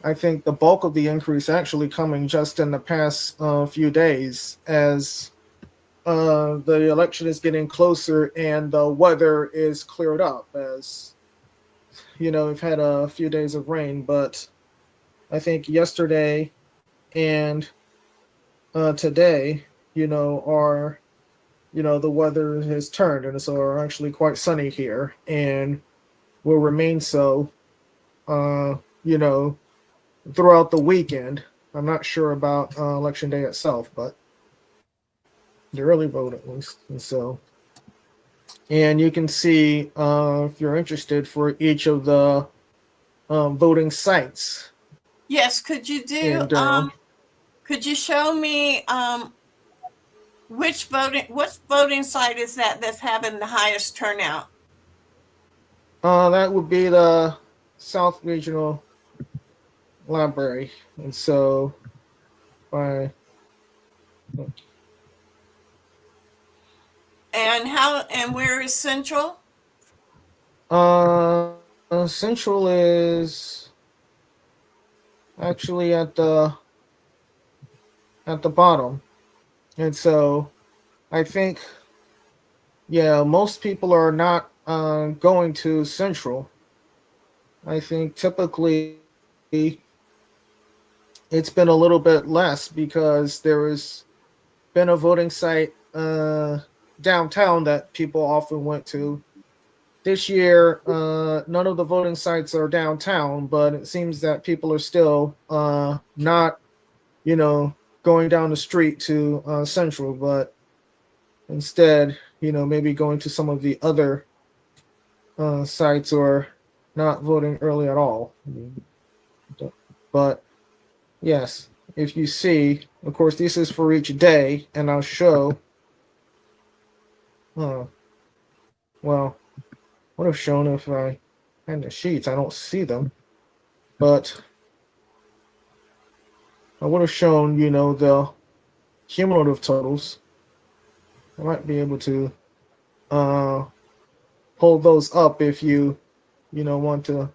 [SPEAKER 3] I think the bulk of the increase actually coming just in the past few days, as the election is getting closer and the weather is cleared up. As we've had a few days of rain, but I think yesterday and today, are the weather has turned, and so are actually quite sunny here, and will remain so. Uh, you know, throughout the weekend. I'm not sure about election day itself, but the early vote at least. And so, and you can see if you're interested for each of the voting sites
[SPEAKER 1] Yes, could you do
[SPEAKER 3] in Durham.
[SPEAKER 1] could you show me what voting site is that that's having the highest turnout?
[SPEAKER 3] That would be the South Regional Library. And so, by
[SPEAKER 1] And where is Central?
[SPEAKER 3] Central is actually at the bottom. And so I think, yeah, most people are not going to Central. I think typically it's been a little bit less because there has been a voting site downtown that people often went to. This year, none of the voting sites are downtown, but it seems that people are still not, you know, going down the street to Central, but instead, maybe going to some of the other sites, or not voting early at all. But yes, if you see, of course, this is for each day, and I'll show. Uh, well, would have shown if I had the sheets. I don't see them, but I would have shown, the cumulative totals. I might be able to uh, pull those up if want to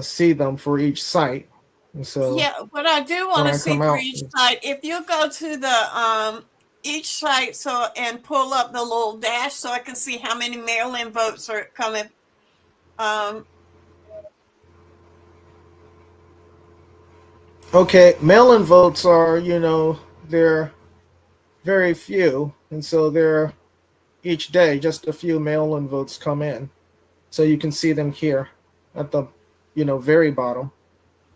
[SPEAKER 3] see them for each site. And so
[SPEAKER 1] Yeah, what I do want
[SPEAKER 3] when
[SPEAKER 1] to
[SPEAKER 3] I
[SPEAKER 1] see
[SPEAKER 3] come
[SPEAKER 1] for
[SPEAKER 3] out,
[SPEAKER 1] each site, if you go to the each site and pull up the little dash so I can see how many mail-in votes are coming. Um,
[SPEAKER 3] okay, mail-in votes are, they're very few, and so they're each day just a few mail-in votes come in. So you can see them here at the, very bottom.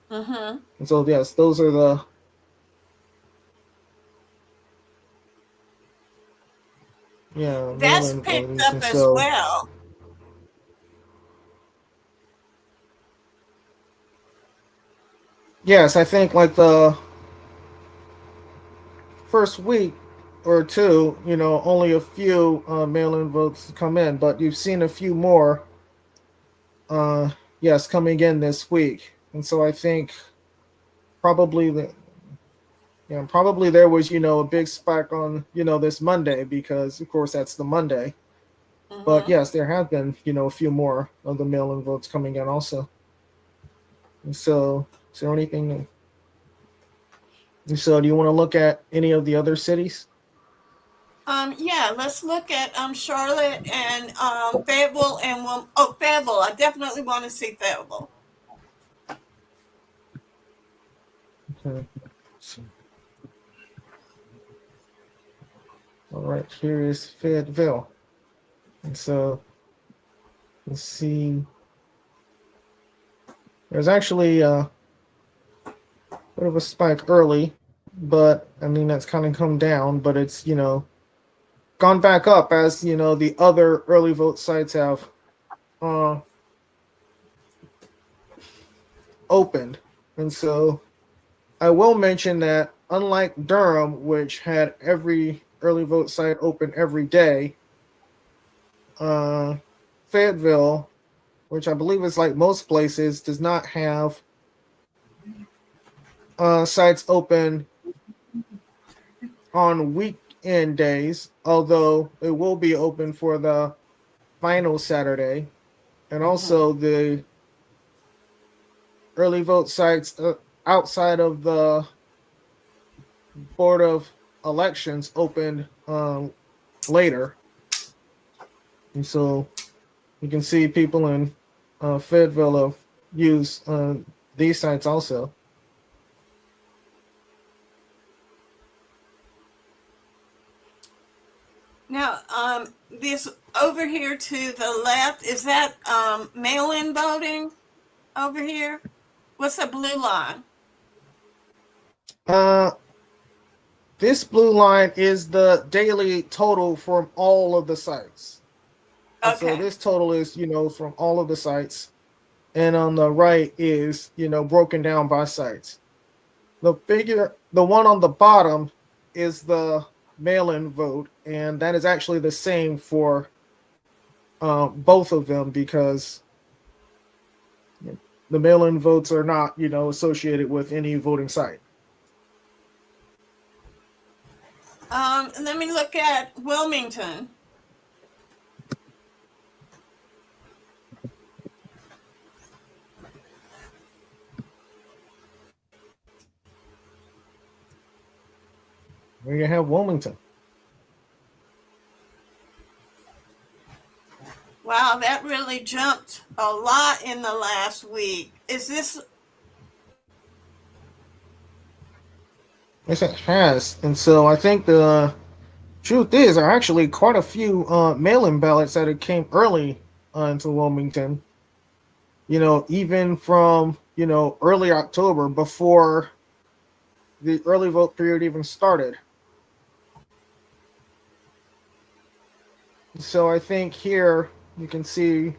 [SPEAKER 1] mhm.
[SPEAKER 3] And so yes, those are the yeah,
[SPEAKER 1] That's
[SPEAKER 3] mail-in
[SPEAKER 1] picked
[SPEAKER 3] votings,
[SPEAKER 1] up
[SPEAKER 3] and
[SPEAKER 1] as
[SPEAKER 3] so
[SPEAKER 1] well.
[SPEAKER 3] yes, I think like the first week or two, only a few mail-in votes come in, but you've seen a few more, uh, yes, coming in this week, and so I think probably the yeah, probably there was a big spike on this Monday because of course that's the Monday. But
[SPEAKER 1] Mm-hmm.
[SPEAKER 3] yes, there have been a few more of the mail-in votes coming in also. And so, is there anything? So, do you want to look at any of the other cities?
[SPEAKER 1] Yeah, let's look at Charlotte and Fayetteville and Fayetteville. I definitely want to see Fayetteville.
[SPEAKER 3] Okay. All right, here is Fayetteville. And so, let's see. There's actually a bit of a spike early, but I mean that's kind of come down, but it's gone back up as the other early vote sites have uh, opened. And so I will mention that unlike Durham, which had every early vote site open every day, uh, Fayetteville, which I believe is like most places, does not have sites open on weekend days, although it will be open for the final Saturday. And
[SPEAKER 1] Mm-hmm.
[SPEAKER 3] also the early vote sites outside of the Board of Elections opened later. And so you can see people in Fayetteville use these sites also.
[SPEAKER 1] Now, this over here to the left, is that mail-in voting over here? What's the blue line?
[SPEAKER 3] Uh, this blue line is the daily total from all of the sites. And so
[SPEAKER 1] Okay.
[SPEAKER 3] this total is, from all of the sites. And on the right is, broken down by sites. The one on the bottom is the mail-in vote, and that is actually the same for both of them because the mail-in votes are not, associated with any voting site.
[SPEAKER 1] Let me look at Wilmington.
[SPEAKER 3] Where you have Wilmington.
[SPEAKER 1] Wow, that really jumped a lot in the last week. Is this?
[SPEAKER 3] Yes, it has. And so I think the truth is, there are actually quite a few mail-in ballots that it came early into Wilmington. Even from early October before the early vote period even started. So I think here you can see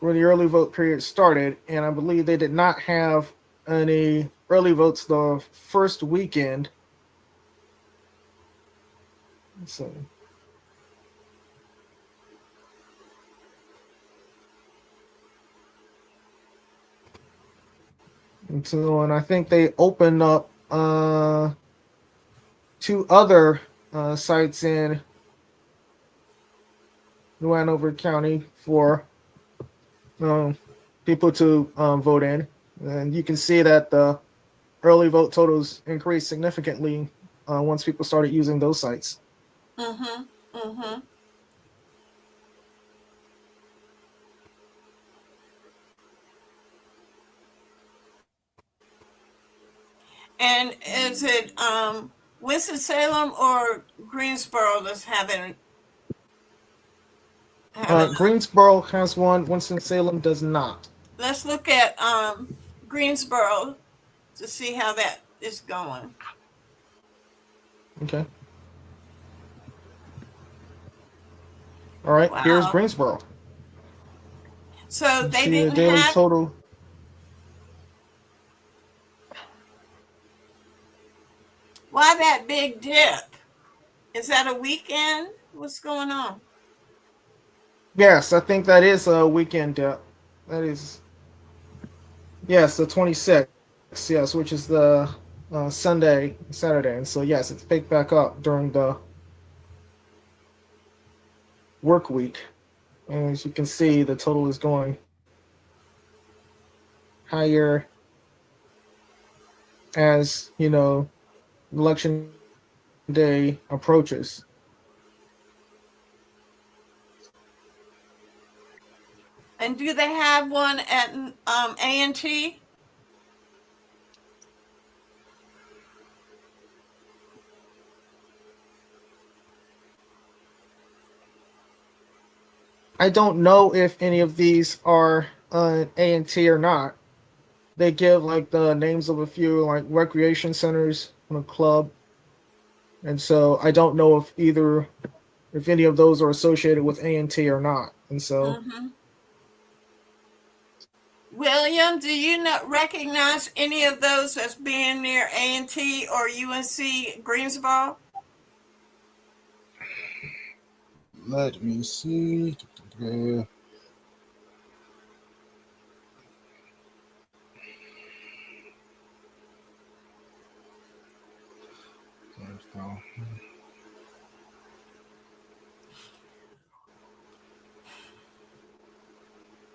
[SPEAKER 3] where the early vote period started, and I believe they did not have any early votes the first weekend. So, and I think they opened up two other sites in New Hanover County for um, people to vote in, and you can see that the early vote totals increased significantly once people started using those sites.
[SPEAKER 1] Mm-hmm. Mm-hmm. And is it Winston-Salem or Greensboro that's having?
[SPEAKER 3] Greensboro has one. Winston-Salem does not.
[SPEAKER 1] Let's look at Greensboro to see how that is going.
[SPEAKER 3] Okay. All right, here's
[SPEAKER 1] Wow.
[SPEAKER 3] Greensboro.
[SPEAKER 1] So
[SPEAKER 3] You
[SPEAKER 1] they
[SPEAKER 3] see the
[SPEAKER 1] didn't
[SPEAKER 3] daily
[SPEAKER 1] have.
[SPEAKER 3] total.
[SPEAKER 1] Why that big dip? Is that a weekend? What's going on?
[SPEAKER 3] Yes, I think that is a weekend dip. That is, yes, the 26th, yes, which is the Sunday, Saturday. And so, yes, it's picked back up during the work week. And as you can see, the total is going higher as, election day approaches.
[SPEAKER 1] And do they have one at A&T?
[SPEAKER 3] I don't know if any of these are A&T or not. They give like the names of a few like recreation centers on a club, and so I don't know if any of those are associated with A&T or not. And so
[SPEAKER 1] Mm-hmm. William, do you not recognize any of those as being near A&T or UNC Greensboro?
[SPEAKER 2] Let me see.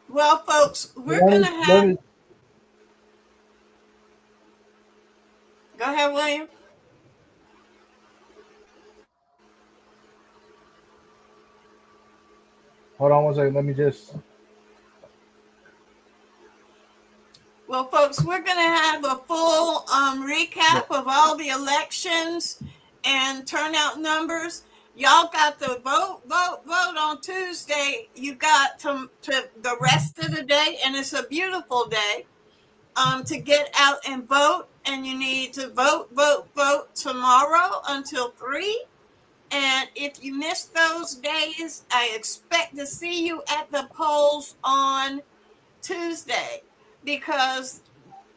[SPEAKER 1] Well, folks, we're
[SPEAKER 2] Let
[SPEAKER 1] going
[SPEAKER 2] me,
[SPEAKER 1] to
[SPEAKER 2] let
[SPEAKER 1] have.
[SPEAKER 2] me,
[SPEAKER 1] Go ahead, William.
[SPEAKER 2] hold on one second. Let me just.
[SPEAKER 1] Well, folks, we're going to have a full recap of all the elections and turnout numbers. Y'all got to vote on Tuesday. You got to the rest of the day, and it's a beautiful day to get out and vote. And you need to vote tomorrow until 3. And if you miss those days, I expect to see you at the polls on Tuesday because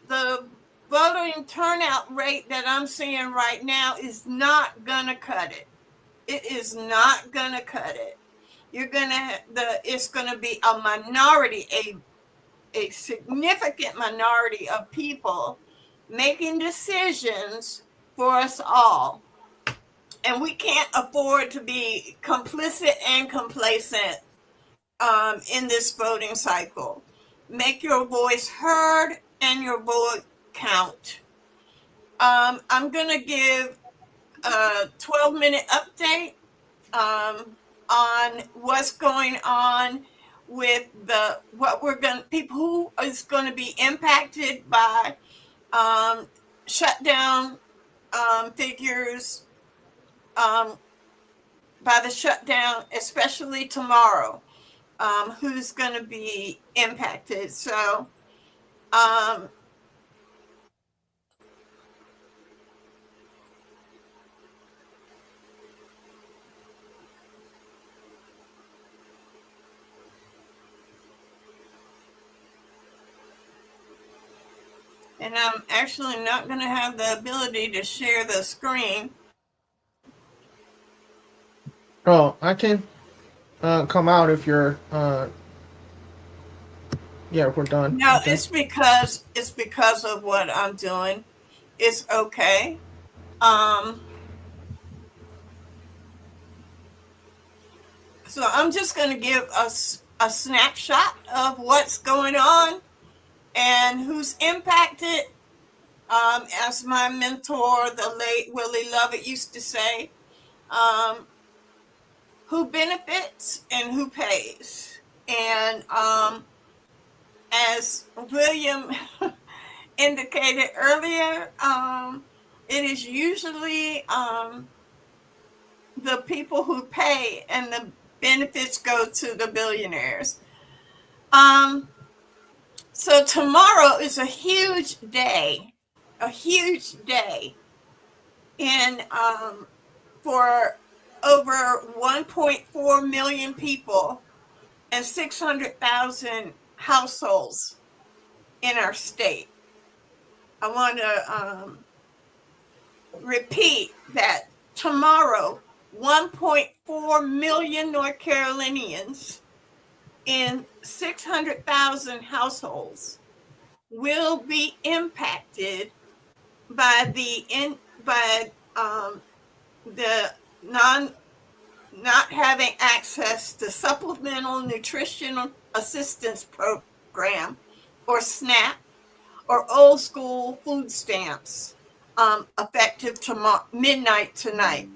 [SPEAKER 1] the voting turnout rate that I'm seeing right now is not going to cut it. It is not going to cut it. It's going to be a minority, a significant minority of people making decisions for us all. And we can't afford to be complicit and complacent in this voting cycle. Make your voice heard and your vote count. I'm going to give a 12-minute update on what's going on with people who is going to be impacted by shutdown figures, um, by the shutdown, especially tomorrow, who's going to be impacted. So, um, and I'm actually not going to have the ability to share the screen.
[SPEAKER 3] oh, I can come out if you're yeah, if we're done.
[SPEAKER 1] No,
[SPEAKER 3] Okay.
[SPEAKER 1] it's because of what I'm doing. It's okay. Um, so I'm just going to give us a snapshot of what's going on and who's impacted. As my mentor, the late Willie Lovett, used to say, um, who benefits and who pays. And as William indicated earlier, it is usually the people who pay and the benefits go to the billionaires. Um, so tomorrow is a huge day in for over 1.4 million people and 600,000 households in our state. I want to repeat that tomorrow, 1.4 million North Carolinians in 600,000 households will be impacted by the not having access to supplemental nutritional assistance program, or SNAP, or old school food stamps, effective midnight tonight.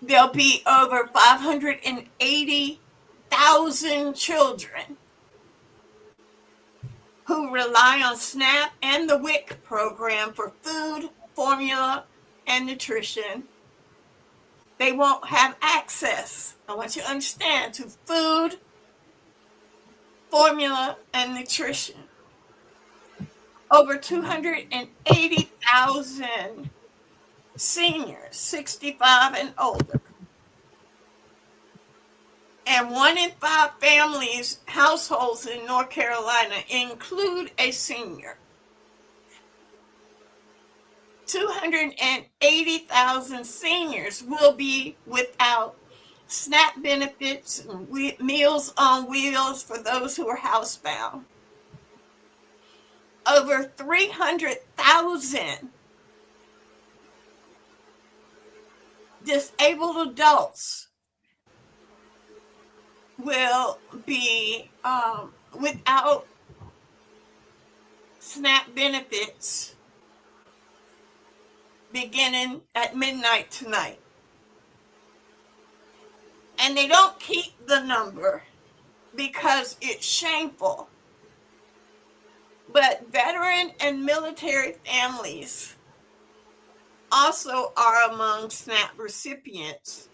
[SPEAKER 1] There'll be over 580,000 children who rely on SNAP and the WIC program for food, formula, and nutrition. They won't have access, I want you to understand, to food, formula, and nutrition. Over 280,000 seniors, 65 and older. And 1 in 5 families, households in North Carolina include a senior. 280,000 seniors will be without SNAP benefits and Meals on Wheels for those who are housebound. Over 300,000 disabled adults will be without SNAP benefits beginning at midnight tonight. And they don't keep the number because it's shameful. But veteran and military families also are among SNAP recipients,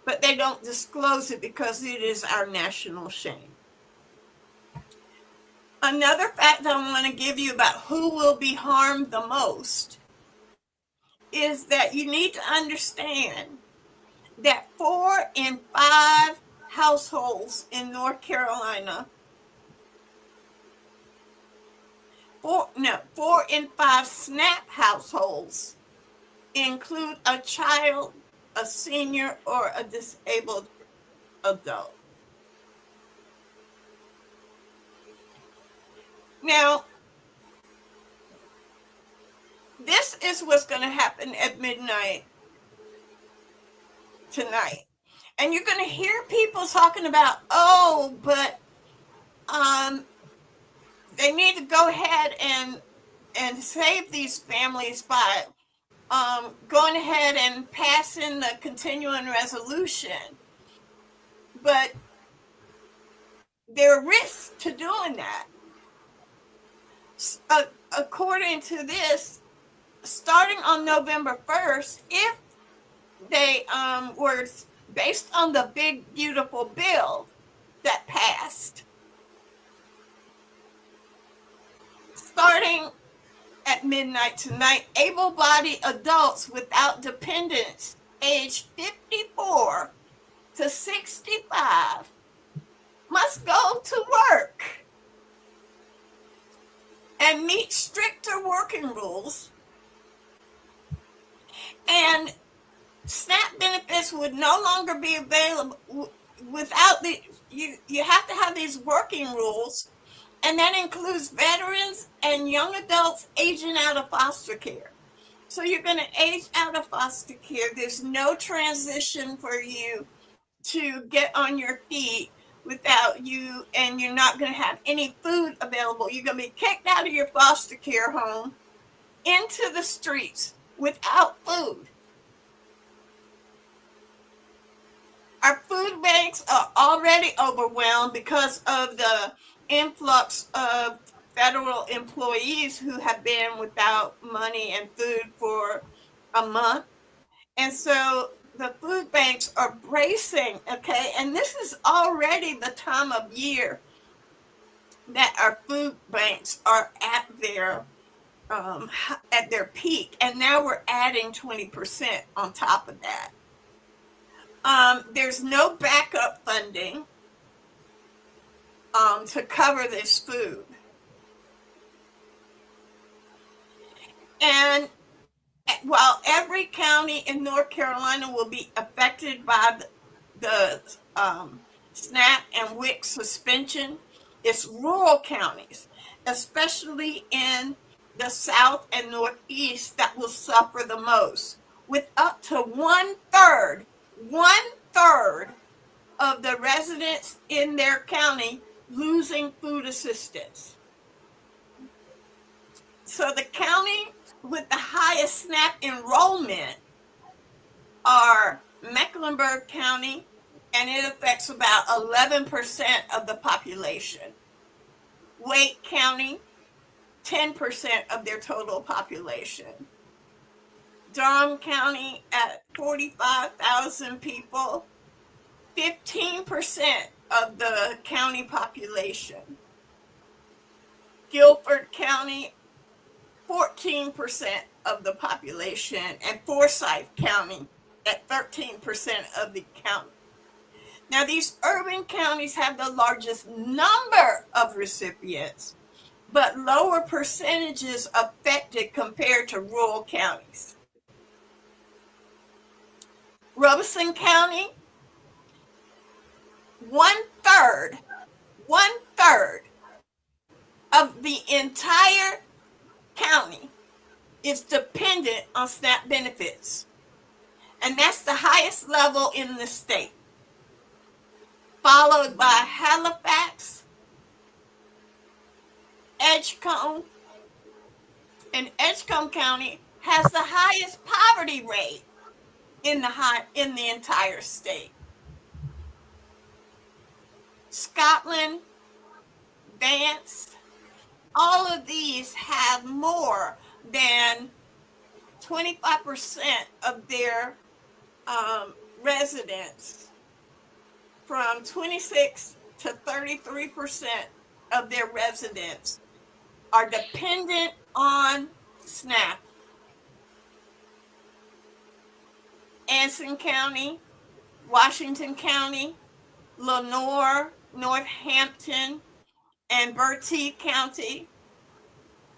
[SPEAKER 1] but they don't disclose it because it is our national shame. Another fact I want to give you about who will be harmed the most is that you need to understand that 4 in 5 households in North Carolina, 4 in 5 SNAP households include a child, a senior, or a disabled adult. Now, this is what's going to happen at midnight tonight. And you're going to hear people talking about, but they need to go ahead and save these families by going ahead and passing the continuing resolution. But there are risks to doing that. According to this, starting on November 1st, if they were based on the big, beautiful bill that passed, starting at midnight tonight, able-bodied adults without dependents aged 54 to 65 must go to work and meet stricter working rules, and SNAP benefits would no longer be available without you have to have these working rules, and that includes veterans and young adults aging out of foster care. So you're going to age out of foster care. There's no transition for you to get on your feet without you, and you're not going to have any food available. You're going to be kicked out of your foster care home into the streets without food. Our food banks are already overwhelmed because of the influx of federal employees who have been without money and food for a month. And so the food banks are bracing, okay? And this is already the time of year that our food banks are at their peak. And now we're adding 20% on top of that. There's no backup funding to cover this food. And while every county in North Carolina will be affected by the SNAP and WIC suspension, it's rural counties, especially in the South and Northeast, that will suffer the most, with up to one-third of the residents in their county losing food assistance. So the county with the highest SNAP enrollment are Mecklenburg County, and it affects about 11% of the population. Wake County, 10% of their total population. Durham County at 45,000 people, 15% of the county population. Guilford County, 14% of the population, and Forsyth County at 13% of the county. Now, these urban counties have the largest number of recipients, but lower percentages affected compared to rural counties. Robeson County, one-third of the entire county is dependent on SNAP benefits, and that's the highest level in the state, followed by Halifax, Edgecombe, and Edgecombe County has the highest poverty rate in the entire state. Scotland, Vance, all of these have more than 25% of their residents, from 26 to 33% of their residents are dependent on SNAP. Anson County, Washington County, Lenoir, Northampton, and Bertie County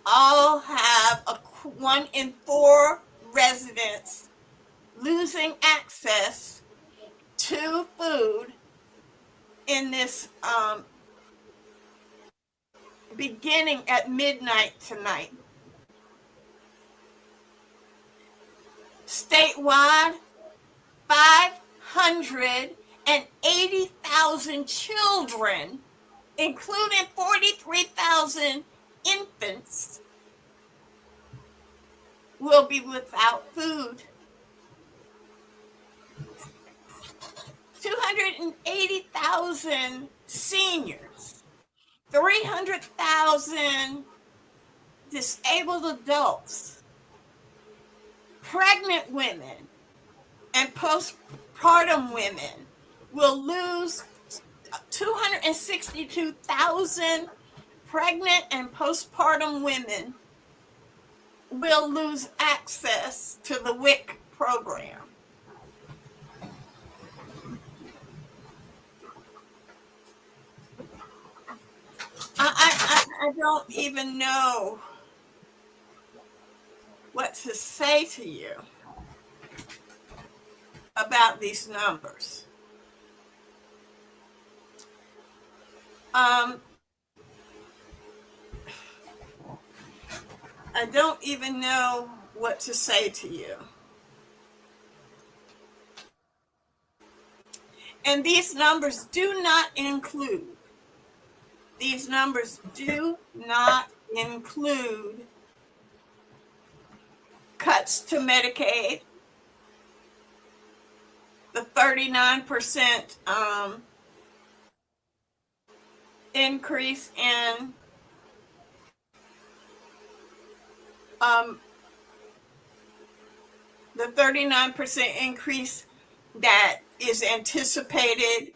[SPEAKER 1] all have 1 in 4 residents losing access to food in this beginning at midnight tonight. Statewide, 580,000 children, including 43,000 infants, will be without food. 280,000 seniors, 300,000 disabled adults, pregnant women, and postpartum women will lose. 262,000 pregnant and postpartum women will lose access to the WIC program. I don't even know what to say to you about these numbers. I don't even know what to say to you. And these numbers do not include cuts to Medicaid, the 39% increase in the 39% increase that is anticipated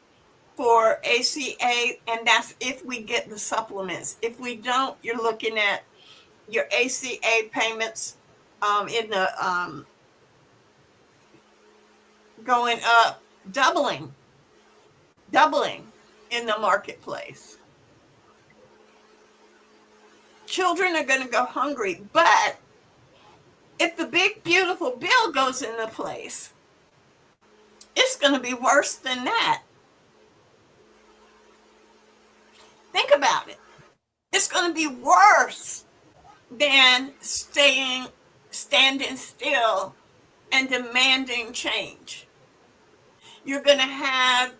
[SPEAKER 1] for ACA, and that's if we get the supplements. If we don't, you're looking at your ACA payments in the going up doubling in the marketplace. Children are going to go hungry, but if the big beautiful bill goes into place, it's going to be worse than that. Think about it. It's going to be worse than standing still and demanding change. You're going to have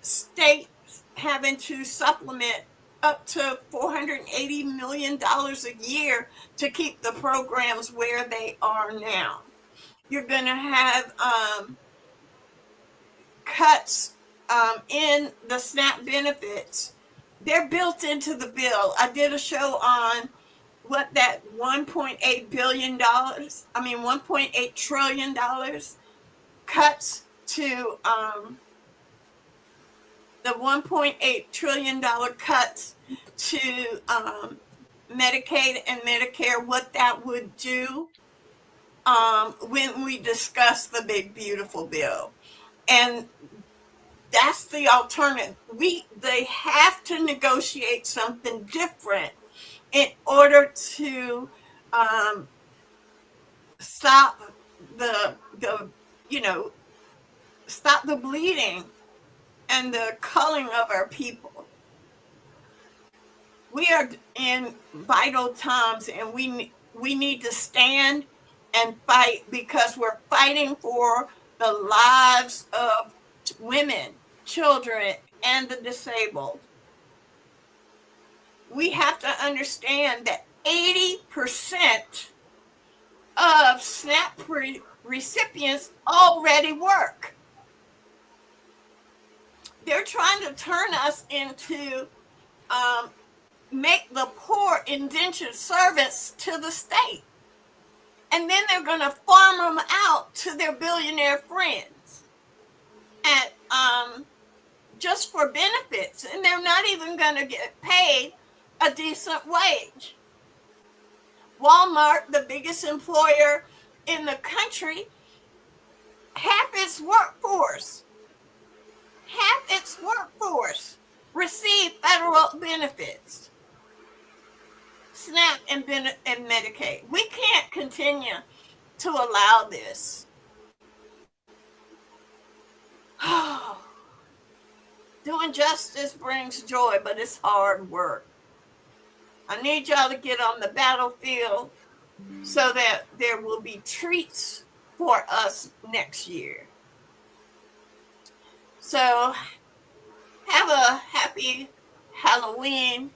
[SPEAKER 1] states having to supplement up to $480 million a year to keep the programs where they are now. You're going to have cuts in the SNAP benefits. They're built into the bill. I did a show on what that $1.8 billion, $1.8 trillion cuts to the $1.8 trillion cuts to Medicaid and Medicare, what that would do when we discuss the big beautiful bill. And that's the alternative. They have to negotiate something different in order to stop the stop the bleeding and the culling of our people. We are in vital times, and we need to stand and fight, because we're fighting for the lives of women, children, and the disabled. We have to understand that 80% of SNAP recipients already work. They're trying to turn us into make the poor indentured servants to the state. And then they're going to farm them out to their billionaire friends at just for benefits. And they're not even going to get paid a decent wage. Walmart, the biggest employer in the country, half its workforce receive federal benefits, SNAP and Medicaid. We can't continue to allow this. Doing justice brings joy, but it's hard work. I need y'all to get on the battlefield so that there will be treats for us next year. So have a happy Halloween,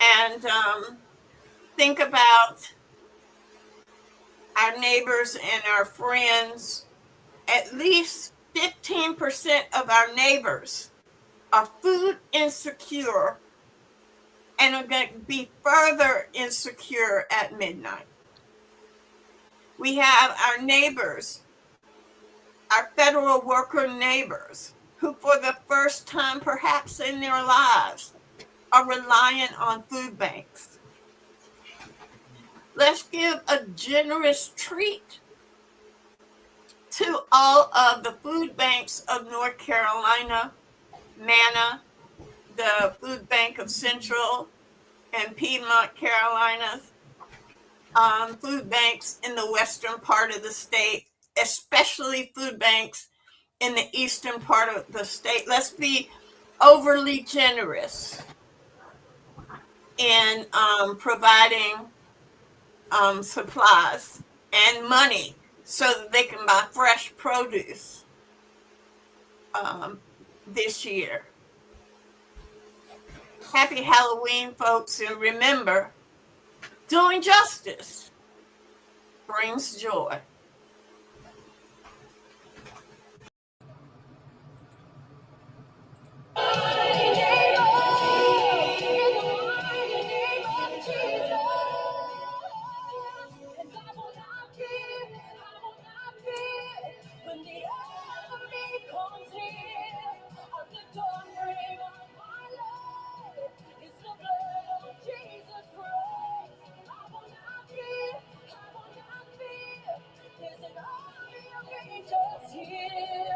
[SPEAKER 1] and think about our neighbors and our friends. At least 15% of our neighbors are food insecure and are going to be further insecure at midnight. We have our neighbors, our federal worker neighbors, who for the first time perhaps in their lives are reliant on food banks. Let's give a generous treat to all of the food banks of North Carolina, MANA, the Food Bank of Central and Piedmont Carolinas, food banks in the western part of the state, especially food banks in the eastern part of the state. Let's be overly generous in providing supplies and money so that they can buy fresh produce this year. Happy Halloween, folks, and remember, doing justice brings joy.
[SPEAKER 4] here